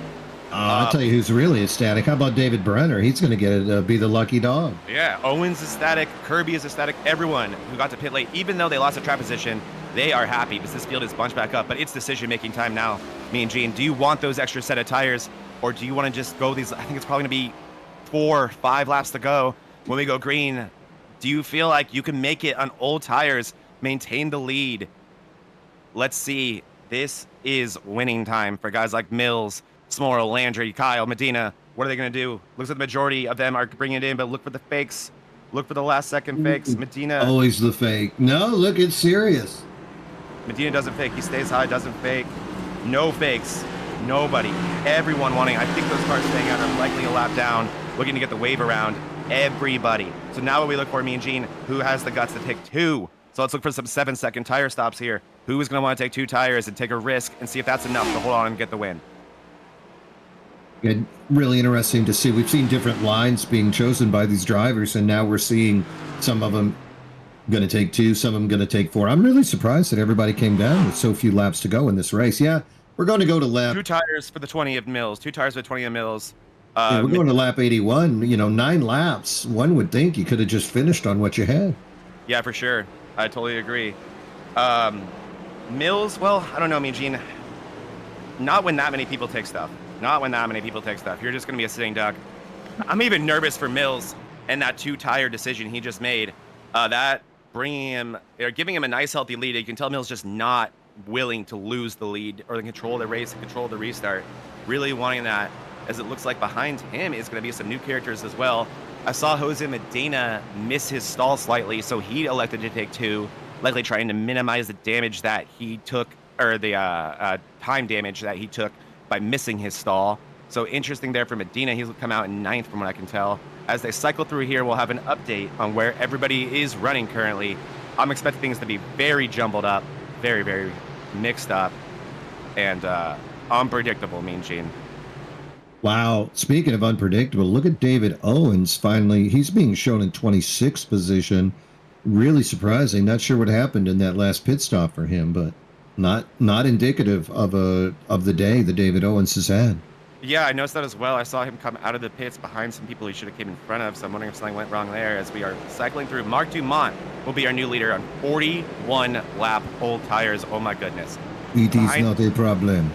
I'll tell you who's really ecstatic. How about David Brenner? He's going to get be the lucky dog. Yeah, Owens is ecstatic. Kirby is ecstatic. Everyone who got to pit late, even though they lost a track position, they are happy because this field is bunched back up. But it's decision-making time now. Me and Gene, do you want those extra set of tires, or do you want to just go these? I think it's probably going to be 4 or 5 laps to go when we go green. Do you feel like you can make it on old tires, maintain the lead? Let's see. This is winning time for guys like Mills, Smorl, Landry, Kyle, Medina. What are they going to do? Looks like the majority of them are bringing it in, but look for the fakes. Look for the last second fakes. Medina. Always the fake. No, look, it's serious. Medina doesn't fake. He stays high, doesn't fake. No fakes. Nobody. Everyone wanting. I think those cars staying out are likely a lap down, looking to get the wave around. Everybody. So now what we look for, me and Gene, who has the guts to take 2? So let's look for some 7-second tire stops here. Who is going to want to take 2 tires and take a risk and see if that's enough to hold on and get the win? Yeah, really interesting to see. We've seen different lines being chosen by these drivers, and now we're seeing some of them going to take 2, some of them going to take 4. I'm really surprised that everybody came down with so few laps to go in this race. Yeah, we're going to go to lap. 2 tires for the 20 of Mills. 2 tires for the 20 of Mills. Yeah, we're going to lap 81. 9 laps. One would think you could have just finished on what you had. Yeah, for sure. I totally agree. Mills, well, I don't know, me and Gene. Not when that many people take stuff. Not when that many people take stuff. You're just going to be a sitting duck. I'm even nervous for Mills and that 2-tire decision he just made. That bringing him, or giving him a nice healthy lead. You can tell Mills just not willing to lose the lead or the control of the race and control of the restart. Really wanting that, as it looks like behind him is going to be some new characters as well. I saw Jose Medina miss his stall slightly, so he elected to take 2, likely trying to minimize the damage that he took, or the time damage that he took by missing his stall. So interesting there for Medina. He's come out in 9th from what I can tell. As they cycle through here, we'll have an update on where everybody is running currently. I'm expecting things to be very jumbled up, very, very mixed up, and unpredictable, Mean Gene. Wow. Speaking of unpredictable, look at David Owens. Finally, he's being shown in 26th position. Really surprising. Not sure what happened in that last pit stop for him, but not indicative of the day that David Owens has had. Yeah, I noticed that as well. I saw him come out of the pits behind some people he should have came in front of, so I'm wondering if something went wrong there as we are cycling through. Mark Dumont will be our new leader on 41 lap old tires. Oh my goodness. It is not a problem.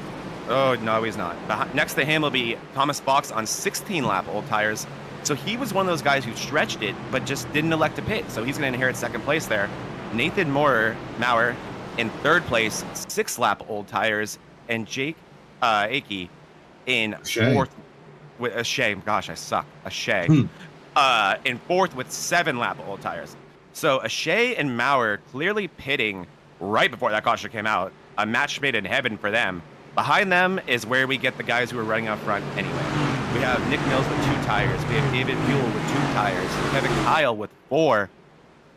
Oh, no, he's not. Next to him will be Thomas Fox on 16 lap old tires. So he was one of those guys who stretched it, but just didn't elect to pit. So he's going to inherit 2nd place there. Nathan Maurer in 3rd place, 6 lap old tires, and Jake Akey in 4th with a Shea. Gosh, I suck. A Shea. In 4th with 7 lap old tires. So a Shea and Maurer clearly pitting right before that caution came out. A match made in heaven for them. Behind them is where we get the guys who are running up front anyway. We have Nick Mills with 2 tires. We have David Buell with 2 tires. Kevin Kyle with 4.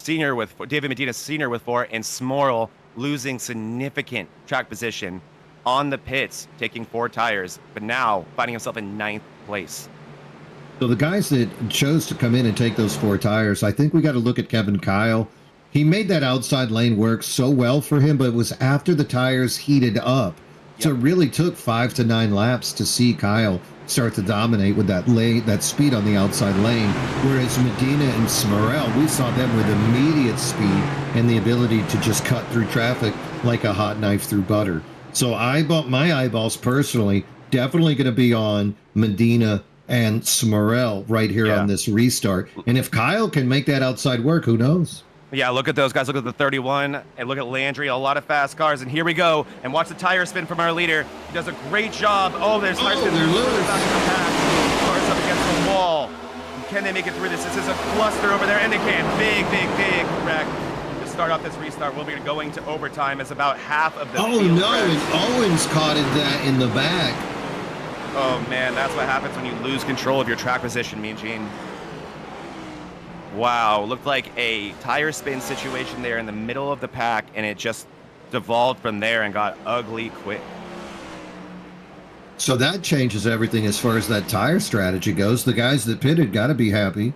David Medina Sr. with 4. And Smorl losing significant track position on the pits, taking 4 tires, but now finding himself in 9th place. So the guys that chose to come in and take those 4 tires, I think we got to look at Kevin Kyle. He made that outside lane work so well for him, but it was after the tires heated up. So it really took 5 to 9 laps to see Kyle start to dominate with that speed on the outside lane. Whereas Medina and Smorl, we saw them with immediate speed and the ability to just cut through traffic like a hot knife through butter. So my eyeballs personally definitely going to be on Medina and Smorl right here on this restart. And if Kyle can make that outside work, who knows? Yeah, look at those guys. Look at the 31 and look at Landry. A lot of fast cars. And here we go. And watch the tire spin from our leader. He does a great job. Oh, there's tire spin. They're loose. Cars up against the wall. Can they make it through this? This is a cluster over there. And they can. Big wreck. To start off this restart, we'll be going to overtime as about half of the field no. wreck. And Owens caught that in the back. Oh, man. That's what happens when you lose control of your track position, Mean Gene. Wow, looked like a tire spin situation there in the middle of the pack, and it just devolved from there and got ugly quick. So that changes everything as far as that tire strategy goes. The guys that pitted got to be happy.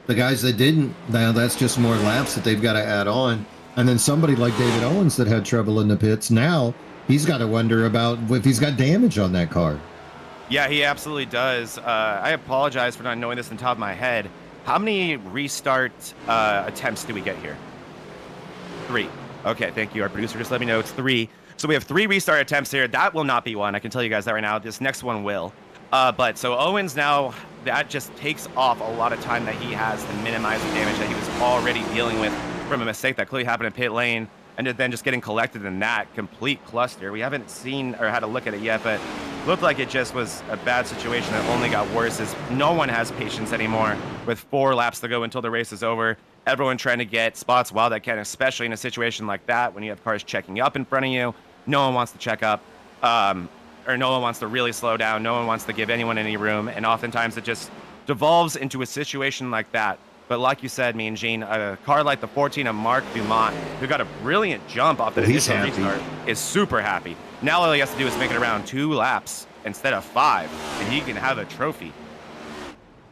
The guys that didn't, now that's just more laps that they've got to add on. And then somebody like David Owens that had trouble in the pits, now he's got to wonder about if he's got damage on that car. Yeah, he absolutely does. I apologize for not knowing this on the top of my head. How many restart attempts do we get here? 3. Okay, thank you. Our producer just let me know it's 3. So we have 3 restart attempts here. That will not be one. I can tell you guys that right now. This next one will. But so Owens now, that just takes off a lot of time that he has to minimize the damage that he was already dealing with from a mistake that clearly happened in pit lane, and then just getting collected in that complete cluster. We haven't seen or had a look at it yet, but looked like it just was a bad situation that only got worse as no one has patience anymore with 4 laps to go until the race is over. Everyone trying to get spots while they can, especially in a situation like that when you have cars checking up in front of you. No one wants to check up, or no one wants to really slow down. No one wants to give anyone any room, and oftentimes it just devolves into a situation like that. But like you said, me and Gene, a car like the 14 of Mark Dumont, who got a brilliant jump off the initial restart, is super happy. Now all he has to do is make it around 2 laps instead of 5, and he can have a trophy.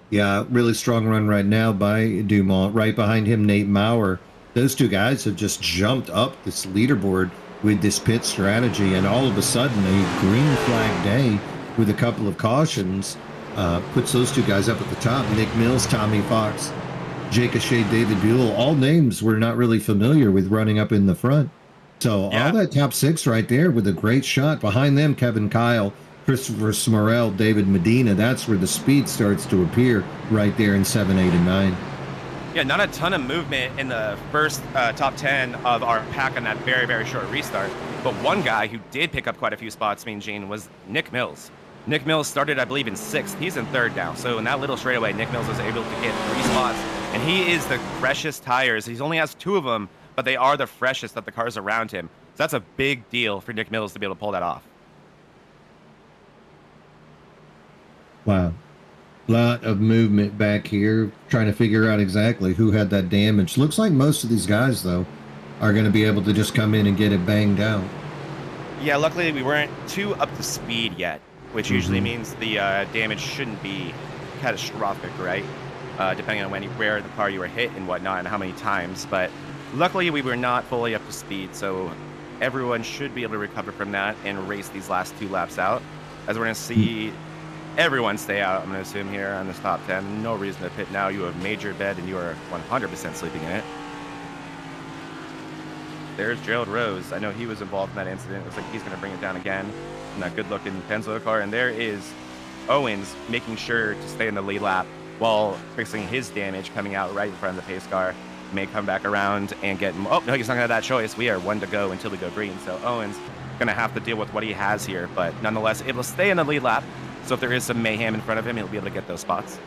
Yeah, really strong run right now by Dumont. Right behind him, Nate Maurer. Those 2 guys have just jumped up this leaderboard with this pit strategy, and all of a sudden a green flag day with a couple of cautions puts those 2 guys up at the top. Nick Mills, Tommy Fox, Jake O'Shea, David Buell, all names we're not really familiar with running up in the front. So all that top 6 right there with a great shot. Behind them, Kevin Kyle, Christopher Smurrell, David Medina. That's where the speed starts to appear right there in 7, 8, and 9. Yeah, not a ton of movement in the first top 10 of our pack on that very, very short restart. But one guy who did pick up quite a few spots, Mean Gene, was Nick Mills. Nick Mills started, I believe, in 6th. He's in 3rd now. So in that little straightaway, Nick Mills was able to get 3 spots. And he is the freshest tires. He only has 2 of them, but they are the freshest of the cars around him. So that's a big deal for Nick Mills to be able to pull that off. Wow. Lot of movement back here, trying to figure out exactly who had that damage. Looks like most of these guys, though, are going to be able to just come in and get it banged out. Yeah, luckily we weren't too up to speed yet, which usually means the damage shouldn't be catastrophic, right? Depending on where the car you were hit and whatnot and how many times. But luckily we were not fully up to speed, so everyone should be able to recover from that and race these last 2 laps out, as we're going to see everyone stay out, I'm going to assume, here on this top 10. No reason to pit now. You have made your bed and you are 100% sleeping in it. There's Gerald Rose. I know he was involved in that incident. Looks like he's going to bring it down again in that good-looking Penzo car. And there is Owens making sure to stay in the lead lap while fixing his damage, coming out right in front of the pace car. May come back around and get... Oh, no, he's not going to have that choice. We are 1 to go until we go green. So Owens going to have to deal with what he has here, but nonetheless able to stay in the lead lap. So if there is some mayhem in front of him, he'll be able to get those spots.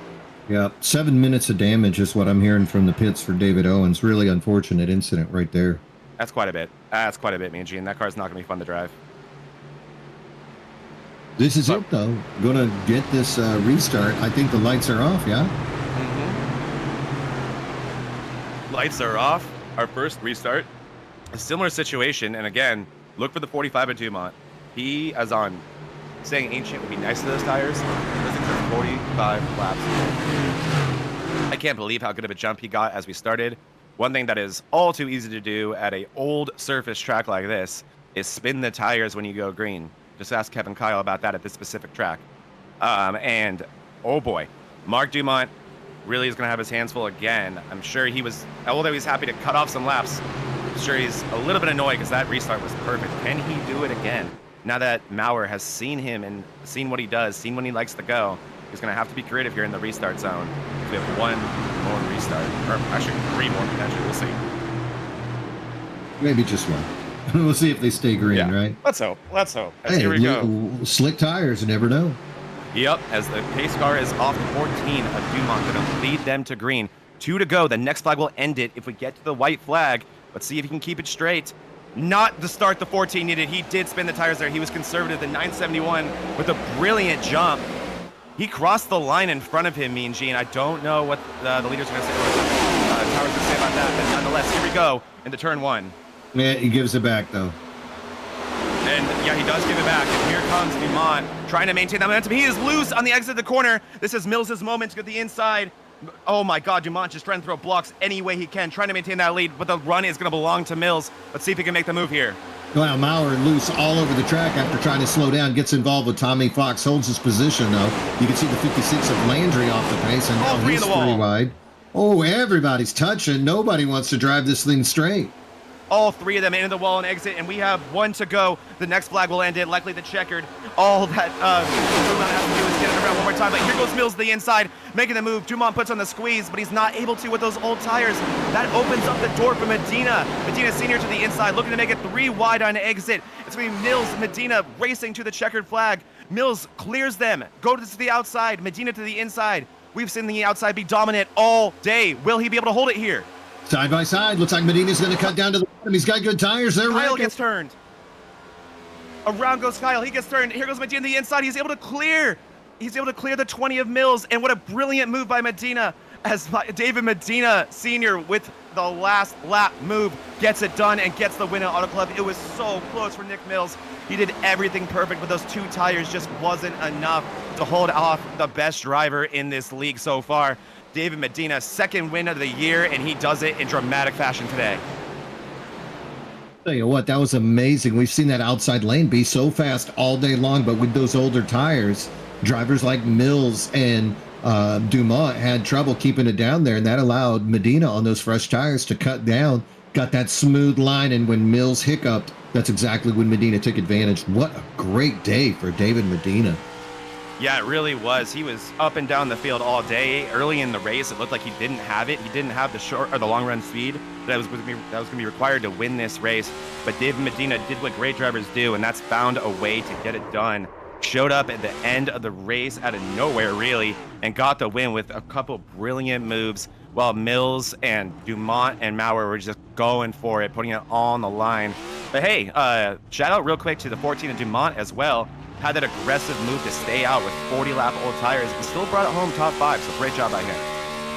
Yeah, 7 minutes of damage is what I'm hearing from the pits for David Owens. Really unfortunate incident right there. That's quite a bit. That's quite a bit, me and Gene. That car's not going to be fun to drive. This is it, though. Going to get this restart. I think the lights are off, yeah? Lights are off. Our first restart. A similar situation, and again, look for the 45 at Dumont. He, as on saying Ancient would be nice to those tires, those things are 45 laps. I can't believe how good of a jump he got as we started. One thing that is all too easy to do at a old surface track like this is spin the tires when you go green. Just ask Kevin Kyle about that at this specific track. And oh boy, Mark Dumont really is going to have his hands full again. I'm sure although he's happy to cut off some laps, I'm sure he's a little bit annoyed because that restart was perfect. Can he do it again? Now that Maurer has seen him and seen what he does, seen when he likes to go, he's going to have to be creative here in the restart zone. We have 1 more restart, or actually 3 more potentially. We'll see. Maybe just 1. We'll see if they stay green, right? Let's hope. Let's hope. Hey, here we go. Slick tires, you never know. Yep, as the pace car is off the 14 of Dumont, going to lead them to green. 2 to go. The next flag will end it if we get to the white flag. Let's see if he can keep it straight. Not the start the 14 needed. He did spin the tires there. He was conservative. The 971 with a brilliant jump. He crossed the line in front of him, Mean Gene. I don't know what the leader's going to say, or Tower's going to say about that, but nonetheless, here we go into turn 1. Yeah, he gives it back, though. And yeah, he does give it back. And here comes Dumont trying to maintain that momentum. He is loose on the exit of the corner. This is Mills' moment to get the inside. Oh my God, Dumont just trying to throw blocks any way he can, trying to maintain that lead, but the run is going to belong to Mills. Let's see if he can make the move here. Wow, Maurer loose all over the track after trying to slow down, gets involved with Tommy Fox, holds his position, though. You can see the 56 of Landry off the pace, and now he's 3 wide. Oh, everybody's touching. Nobody wants to drive this thing straight. all three of them into the wall and exit, and we have one to go. The next flag will end it, likely the checkered. All that Dumont has to do is get it around one more time, but here goes Mills to the inside, making the move. Dumont puts on the squeeze, but he's not able to with those old tires. That opens up the door for Medina. Medina Sr. to the inside, looking to make it 3 wide on exit. It's going to be Mills, Medina racing to the checkered flag. Mills clears them, go to the outside, Medina to the inside. We've seen the outside be dominant all day. Will he be able to hold it here? Side by side, looks like Medina's going to cut down to the bottom. He's got good tires there. Kyle gets turned. Around goes Kyle. He gets turned. Here goes Medina to the inside. He's able to clear. He's able to clear the 20 of Mills. And what a brilliant move by Medina, as David Medina Sr. with the last lap move gets it done and gets the win at Auto Club. It was so close for Nick Mills. He did everything perfect, but those 2 tires just wasn't enough to hold off the best driver in this league so far. David Medina, 2nd win of the year, and he does it in dramatic fashion today. Tell you what, that was amazing. We've seen that outside lane be so fast all day long, but with those older tires, drivers like Mills and Dumont had trouble keeping it down there, and that allowed Medina on those fresh tires to cut down, got that smooth line, and when Mills hiccuped, that's exactly when Medina took advantage. What a great day for David Medina. Yeah, it really was. He was up and down the field all day. Early in the race, it looked like he didn't have it. He didn't have the short or the long run speed that was going to be required to win this race. But David Medina did what great drivers do, and that's found a way to get it done. Showed up at the end of the race out of nowhere, really, and got the win with a couple brilliant moves, while Mills and Dumont and Maurer were just going for it, putting it all on the line. But hey, shout out real quick to the 14 and Dumont as well. Had that aggressive move to stay out with 40-lap old tires and still brought it home top 5, so great job by him.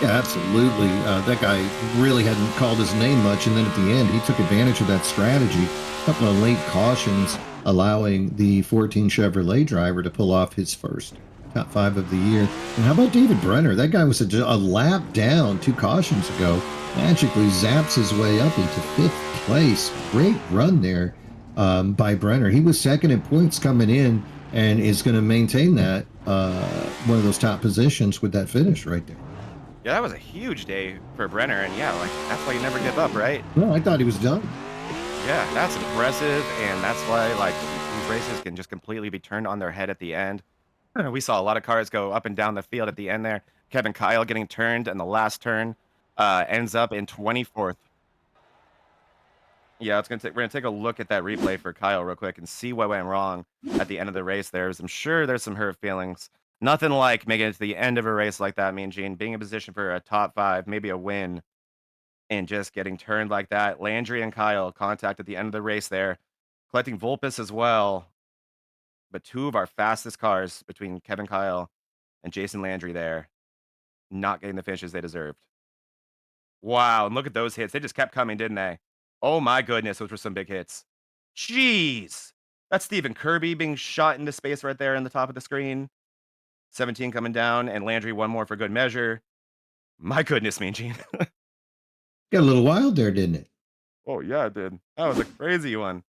Yeah, absolutely. That guy really hadn't called his name much, and then at the end, he took advantage of that strategy. A couple of late cautions allowing the 14 Chevrolet driver to pull off his first top 5 of the year. And how about David Brenner? That guy was a lap down 2 cautions ago. Magically zaps his way up into 5th place. Great run there by Brenner. He was 2nd in points coming in and is going to maintain that one of those top positions with that finish right there. Yeah, that was a huge day for Brenner, and yeah, like that's why you never give up, right? No, I thought he was done. Yeah, that's impressive, and that's why like these races can just completely be turned on their head at the end. We saw a lot of cars go up and down the field at the end there. Kevin Kyle getting turned, and the last turn ends up in 24th. Yeah, we're gonna take a look at that replay for Kyle real quick and see what went wrong at the end of the race there. I'm sure there's some hurt feelings. Nothing like making it to the end of a race like that, Mean Gene, being in position for a top 5, maybe a win, and just getting turned like that. Landry and Kyle contact at the end of the race there, collecting Vulpes as well. But 2 of our fastest cars between Kevin Kyle and Jason Landry there, not getting the finishes they deserved. Wow, and look at those hits. They just kept coming, didn't they? Oh my goodness, those were some big hits. Jeez. That's Stephen Kirby being shot into space right there in the top of the screen. 17 coming down, and Landry one more for good measure. My goodness, Mean Gene. Got a little wild there, didn't it? Oh, yeah, it did. That was a crazy one.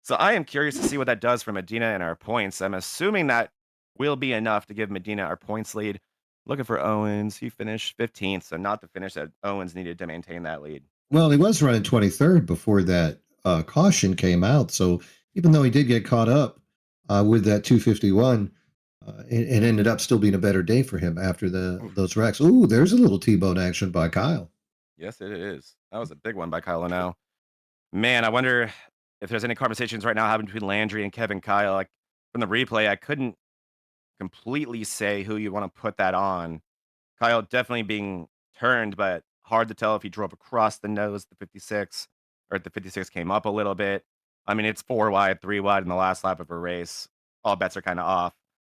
So I am curious to see what that does for Medina and our points. I'm assuming that will be enough to give Medina our points lead. Looking for Owens. He finished 15th, so not the finish that Owens needed to maintain that lead. Well, he was running 23rd before that caution came out. So even though he did get caught up with that 251, it ended up still being a better day for him after those wrecks. Ooh, there's a little T-bone action by Kyle. Yes, it is. That was a big one by Kyle now. Man, I wonder if there's any conversations right now happening between Landry and Kevin Kyle. Like from the replay, I couldn't completely say who you want to put that on. Kyle definitely being turned, but hard to tell if he drove across the nose, the 56, or if the 56 came up a little bit. I mean, it's 4 wide, 3 wide in the last lap of a race. All bets are kind of off.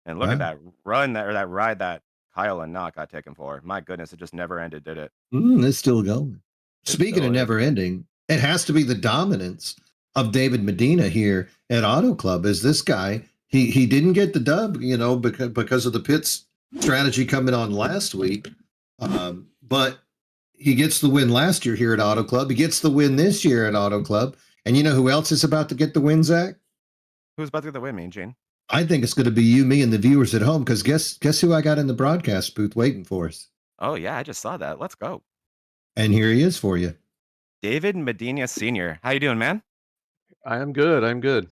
And look at that run that ride that Kyle and Knott got taken for. My goodness, it just never ended, did it? It's still going. Speaking of never ending, it has to be the dominance of David Medina here at Auto Club. Is this guy? He didn't get the dub, because of the pits strategy coming on last week, but he gets the win last year here at Auto Club. He gets the win this year at Auto Club. And you know who else is about to get the win, Zach? Who's about to get the win, Mean Gene? I think it's going to be you, me, and the viewers at home, because guess who I got in the broadcast booth waiting for us? Oh, yeah, I just saw that. Let's go. And here he is for you. David Medina Sr. How you doing, man? I am good. I'm good.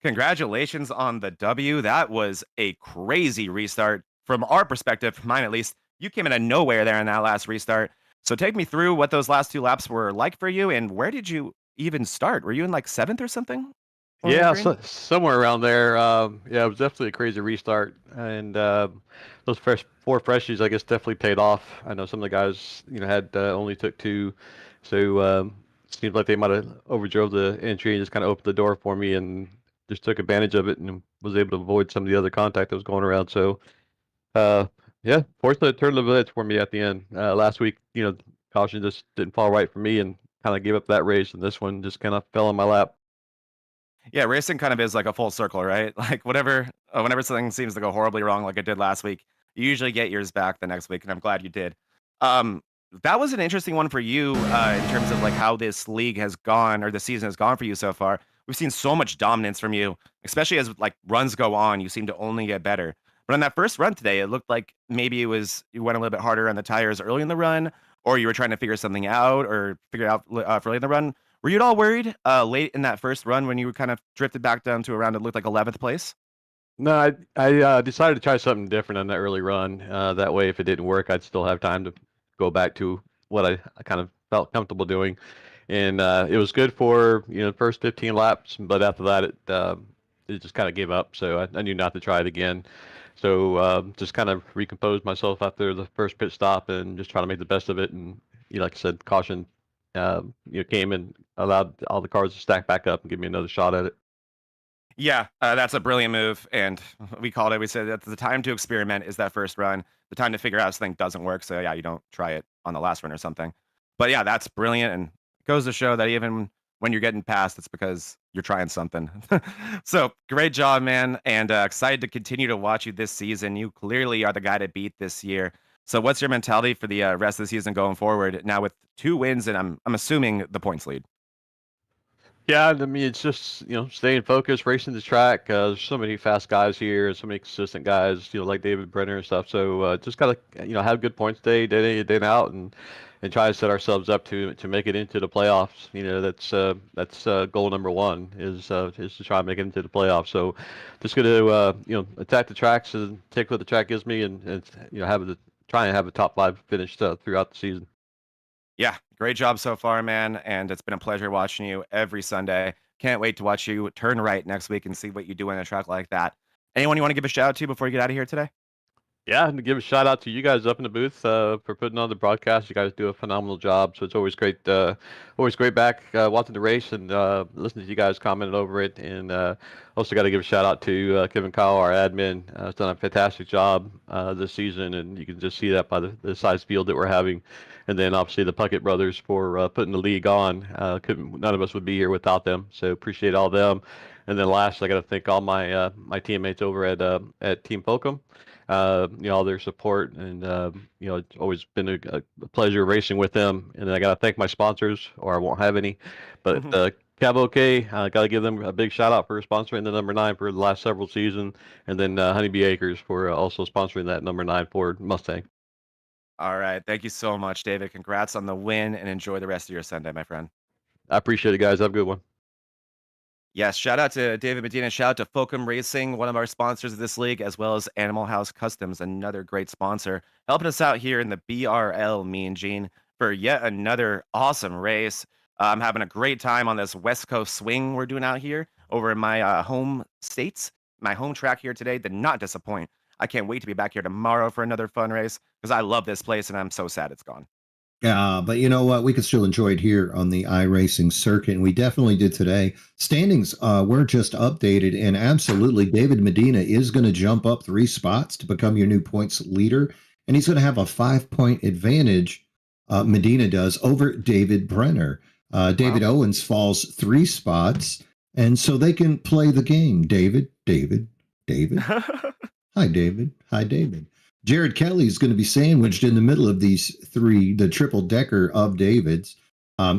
Congratulations on the W. That was a crazy restart from our perspective, mine at least. You came in out of nowhere there in that last restart. So take me through what those last two laps were like for you, and where did you even start? Were you in like seventh or something on the Yeah, green? somewhere around there. Yeah, it was definitely a crazy restart, and those fresh four freshies, I guess, definitely paid off. I know some of the guys, had only took two, so seems like they might have overdrove the entry and just kind of opened the door for me, and just took advantage of it, and was able to avoid some of the other contact that was going around. So, uh, yeah, fortunately, it turned the bit for me at the end. Last week, caution just didn't fall right for me, and kind of gave up that race, and this one just kind of fell in my lap. Yeah, racing kind of is like a full circle, right? Like whenever something seems to go horribly wrong, like it did last week, you usually get yours back the next week, and I'm glad you did. Um, that was an interesting one for you in terms of like how this league has gone or the season has gone for you so far. We've seen so much dominance from you, especially as like runs go on. You seem to only get better. But on that first run today, it looked like maybe you went a little bit harder on the tires early in the run, or you were trying to figure something out or figure it out for late in the run. Were you at all worried late in that first run when you kind of drifted back down to around it looked like 11th place? No, I decided to try something different on that early run. That way, if it didn't work, I'd still have time to go back to what I kind of felt comfortable doing, and it was good for the first 15 laps. But after that, it just kind of gave up. So I knew not to try it again. So just kind of recomposed myself after the first pit stop and just try to make the best of it. And like I said, caution, came and allowed all the cars to stack back up and give me another shot at it. Yeah, that's a brilliant move, and we called it. We said that the time to experiment is that first run. The time to figure out if something doesn't work. So yeah, you don't try it on the last run or something. But yeah, that's brilliant, and it goes to show that even when you're getting past, it's because you're trying something. So great job, man, and excited to continue to watch you this season. You clearly are the guy to beat this year. So what's your mentality for the rest of the season going forward? Now with 2 wins, and I'm assuming the points lead. Yeah, I mean, it's just, staying focused, racing the track. There's so many fast guys here, so many consistent guys, like David Brenner and stuff. So just gotta, have good points day in, day out, and try to set ourselves up to make it into the playoffs. That's goal number one is to try and make it into the playoffs. So just gonna, attack the tracks and take what the track gives me, and try and have a top five finish throughout the season. Yeah, great job so far, man. And it's been a pleasure watching you every Sunday. Can't wait to watch you turn right next week and see what you do on a track like that. Anyone you want to give a shout out to before you get out of here today? Yeah, and to give a shout out to you guys up in the booth for putting on the broadcast. You guys do a phenomenal job. So it's always great back watching the race and listening to you guys commenting over it. And also got to give a shout out to Kevin Kyle, our admin. Has done a fantastic job this season, and you can just see that by the size field that we're having. And then obviously the Puckett brothers for putting the league on. None of us would be here without them. So appreciate all them. And then last, I got to thank all my teammates over at Team Polkum. All their support, and it's always been a pleasure racing with them. And I got to thank my sponsors, or I won't have any. But Cabo-K, I got to give them a big shout out for sponsoring the number 9 for the last several seasons, and then Honeybee Acres for also sponsoring that number 9 Ford Mustang. All right. Thank you so much, David. Congrats on the win and enjoy the rest of your Sunday, my friend. I appreciate it, guys. Have a good one. Yes, shout out to David Medina. Shout out to Fulcrum Racing, one of our sponsors of this league, as well as Animal House Customs, another great sponsor, helping us out here in the BRL, me and Gene, for yet another awesome race. I'm having a great time on this West Coast swing we're doing out here over in my home states. My home track here today did not disappoint. I can't wait to be back here tomorrow for another fun race because I love this place and I'm so sad it's gone. Yeah, but you know what? We could still enjoy it here on the iRacing circuit, and we definitely did today. Standings were just updated, and absolutely, David Medina is going to jump up 3 spots to become your new points leader, and he's going to have a 5-point advantage. Medina does over David Brenner. David Owens falls 3 spots, and so they can play the game. David. Hi, David. Hi, David. Jared Kelly is going to be sandwiched in the middle of these 3, the triple decker of David's.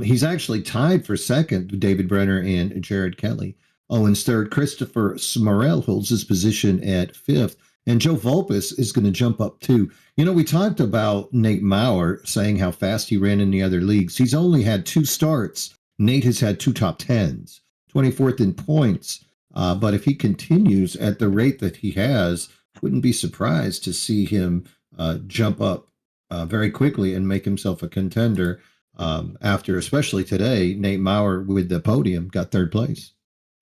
He's actually tied for second, David Brenner and Jared Kelly. Owens third. Christopher Smurrell holds his position at 5th. And Joe Vulpes is going to jump up too. We talked about Nate Maurer saying how fast he ran in the other leagues. He's only had 2 starts. Nate has had 2 top 10s, 24th in points. But if he continues at the rate that he has, wouldn't be surprised to see him jump up very quickly and make himself a contender after, especially today, Nate Maurer with the podium got 3rd place.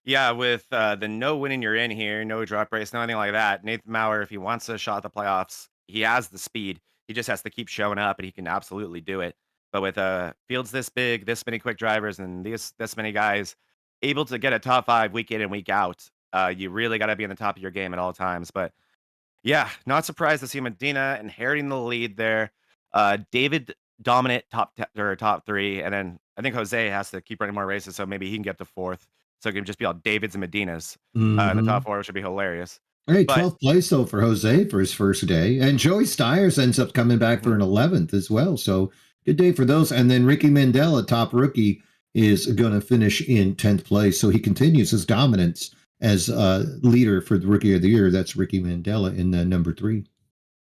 Yeah, with the no winning you're in here, no drop race, no anything like that. Nathan Maurer, if he wants a shot at the playoffs, he has the speed. He just has to keep showing up, and he can absolutely do it. But with fields this big, this many quick drivers, and this many guys able to get a top 5 week in and week out, you really got to be in the top of your game at all times. But yeah, not surprised to see Medina inheriting the lead there. David dominant or top 3, and then I think Jose has to keep running more races, so maybe he can get to 4th. So it can just be all Davids and Medinas in the top 4, which would be hilarious. Hey, But 12th place though for Jose for his first day, and Joey Stiers ends up coming back for an 11th as well. So good day for those. And then Ricky Mandela, top rookie, is going to finish in 10th place. So he continues his dominance as leader for the Rookie of the Year. That's Ricky Mandela in number 3.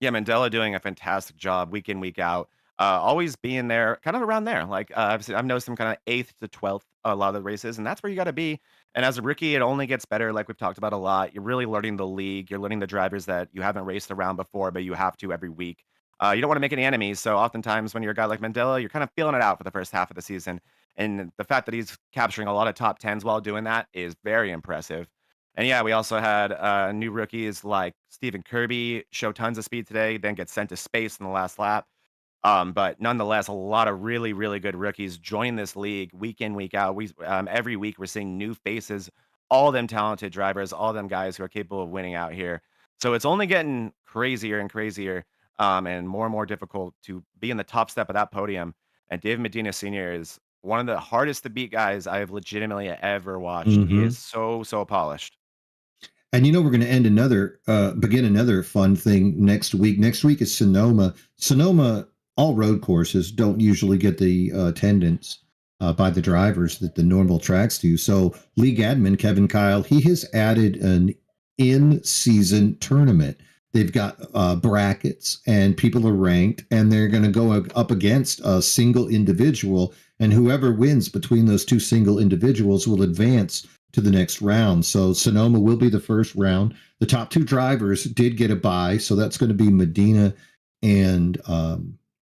yeah, Mandela doing a fantastic job week in, week out. Always being there, kind of around there. Like I've noticed him kind of 8th to 12th a lot of the races, and that's where you got to be. And as a rookie, it only gets better. Like we've talked about a lot. You're really learning the league. You're learning the drivers that you haven't raced around before, but you have to every week. You don't want to make any enemies. So oftentimes when you're a guy like Mandela, you're kind of feeling it out for the first half of the season. And the fact that he's capturing a lot of top 10s while doing that is very impressive. And yeah, we also had new rookies like Stephen Kirby show tons of speed today, then get sent to space in the last lap. But nonetheless, a lot of really, really good rookies join this league week in, week out. We every week we're seeing new faces, all them talented drivers, all them guys who are capable of winning out here. So it's only getting crazier and crazier, and more difficult to be in the top step of that podium. And Dave Medina Sr. is one of the hardest to beat guys I have legitimately ever watched. He is so polished. And we're going to begin another fun thing next week. Next week is Sonoma. Sonoma, all road courses don't usually get the attendance by the drivers that the normal tracks do. So league admin Kevin Kyle, he has added an in-season tournament. They've got brackets, and people are ranked, and they're going to go up against a single individual, and whoever wins between those 2 single individuals will advance to the next round. So Sonoma will be the first round. The top 2 drivers did get a bye, so that's going to be Medina and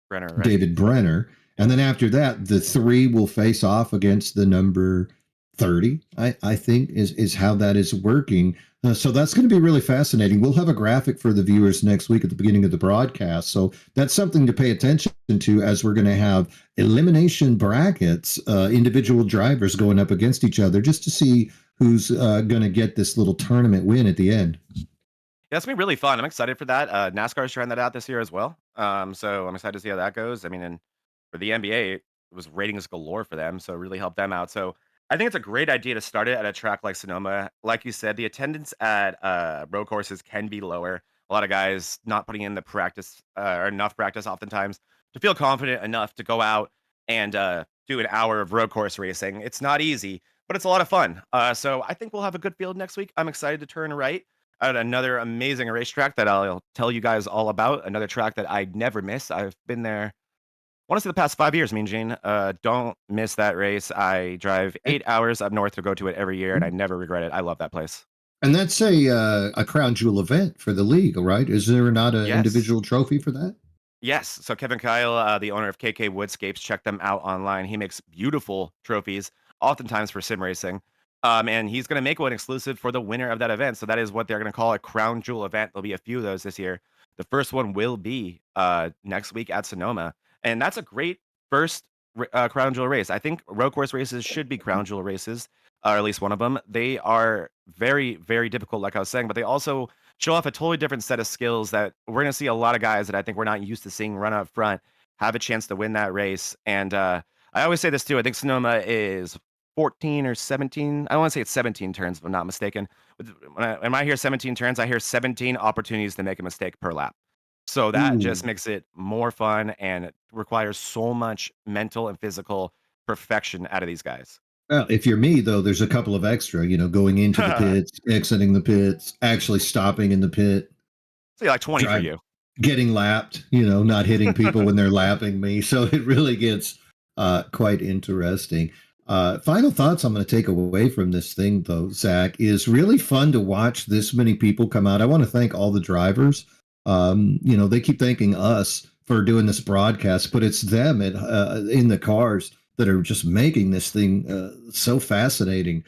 Brenner, right? David Brenner. And then after that, the 3 will face off against the number 30, I think is how that is working. So that's going to be really fascinating. We'll have a graphic for the viewers next week at the beginning of the broadcast. So that's something to pay attention to, as we're going to have elimination brackets, individual drivers going up against each other just to see who's going to get this little tournament win at the end. Yeah, that's gonna be really fun. I'm excited for that. NASCAR is trying that out this year as well. So I'm excited to see how that goes. I mean, and for the NBA, it was ratings galore for them, so it really helped them out. So I think it's a great idea to start it at a track like Sonoma. Like you said, the attendance at road courses can be lower. A lot of guys not putting in the practice or enough practice oftentimes to feel confident enough to go out and do an hour of road course racing. It's not easy, but it's a lot of fun. So I think we'll have a good field next week. I'm excited to turn right at another amazing racetrack that I'll tell you guys all about. Another track that I never miss. I've been there, I want to say the past 5 years, Mean Gene. Don't miss that race. I drive 8 hours up north to go to it every year, and I never regret it. I love that place. And that's a crown jewel event for the league, right? Is there not an Yes. individual trophy for that? Yes. So Kevin Kyle, the owner of KK Woodscapes, check them out online. He makes beautiful trophies, oftentimes for sim racing. And he's going to make one exclusive for the winner of that event. So that is what they're going to call a crown jewel event. There'll be a few of those this year. The first one will be next week at Sonoma. And that's a great first crown jewel race. I think road course races should be crown jewel races, or at least one of them. They are very, very difficult, like I was saying, but they also show off a totally different set of skills that we're going to see a lot of guys that I think we're not used to seeing run up front have a chance to win that race. And I always say this too. I think Sonoma is 14 or 17. I don't want to say it's 17 turns, if I'm not mistaken. When I hear 17 turns, I hear 17 opportunities to make a mistake per lap. So that just makes it more fun, and it requires so much mental and physical perfection out of these guys. Well, if you're me, though, there's a couple of extra, going into the pits, exiting the pits, actually stopping in the pit. say like 20 for drive, you. getting lapped, not hitting people when they're lapping me. So it really gets quite interesting. Final thoughts I'm going to take away from this thing, though, Zach, is really fun to watch this many people come out. I want to thank all the drivers. They keep thanking us for doing this broadcast, but it's them in the cars that are just making this thing so fascinating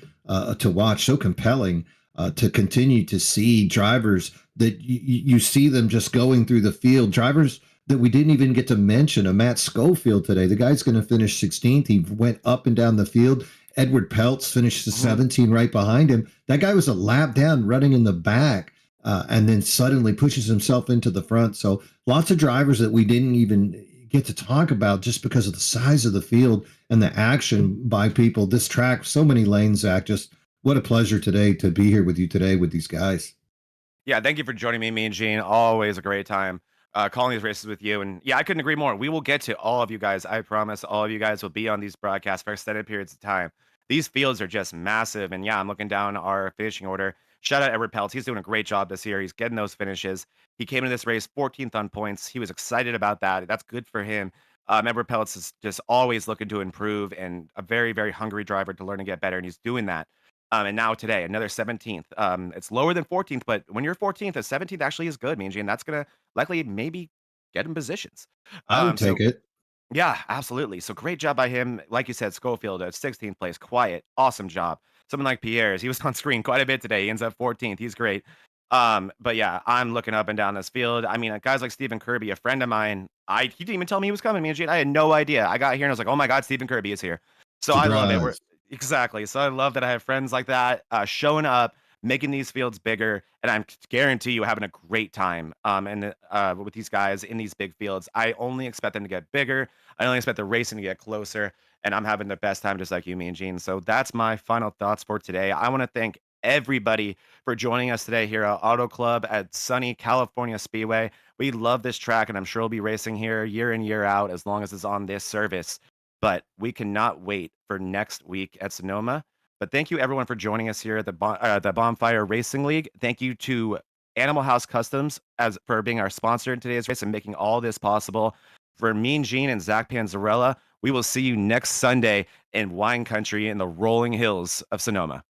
to watch, so compelling to continue to see drivers that you see them just going through the field. Drivers that we didn't even get to mention, a Matt Schofield today. The guy's going to finish 16th. He went up and down the field. Edward Peltz finished the 17 right behind him. That guy was a lap down running in the back and then suddenly pushes himself into the front. So lots of drivers that we didn't even get to talk about just because of the size of the field and the action by people. This track, so many lanes, Zach. Just what a pleasure today to be here with you today with these guys. Yeah, thank you for joining me and Gene. Always a great time calling these races with you. And yeah, I couldn't agree more. We will get to all of you guys. I promise all of you guys will be on these broadcasts for extended periods of time. These fields are just massive. And yeah, I'm looking down our finishing order. Shout out Edward Peltz. He's doing a great job this year. He's getting those finishes. He came into this race 14th on points. He was excited about that. That's good for him. Edward Peltz is just always looking to improve and a very, very hungry driver to learn and get better. And he's doing that. And now today, another 17th. It's lower than 14th, but when you're 14th, a 17th actually is good, Mean, and that's gonna likely maybe get him positions. I would So take it. yeah, absolutely. So great job by him. Like you said, Schofield at 16th place, quiet, awesome job. Someone like Pierre's, he was on screen quite a bit today. He ends up 14th. He's great. But yeah, I'm looking up and down this field. I mean, guys like Stephen Kirby, a friend of mine, he didn't even tell me he was coming, Mean. I had no idea. I got here and I was like, oh my God, Stephen Kirby is here. So I love it. Surprise. Exactly. So I love that I have friends like that showing up, making these fields bigger, and I guarantee you having a great time. And with these guys in these big fields, I only expect them to get bigger. I only expect the racing to get closer, and I'm having the best time just like you, me and Gene. So that's my final thoughts for today. I want to thank everybody for joining us today here at Auto Club at sunny California Speedway. We love this track, and I'm sure we'll be racing here year in, year out as long as it's on this service. But we cannot wait for next week at Sonoma. But thank you everyone for joining us here at the Bonfire Racing League. Thank you to Animal House Customs for being our sponsor in today's race and making all this possible. For Mean Gene and Zach Panzarella, we will see you next Sunday in wine country in the rolling hills of Sonoma.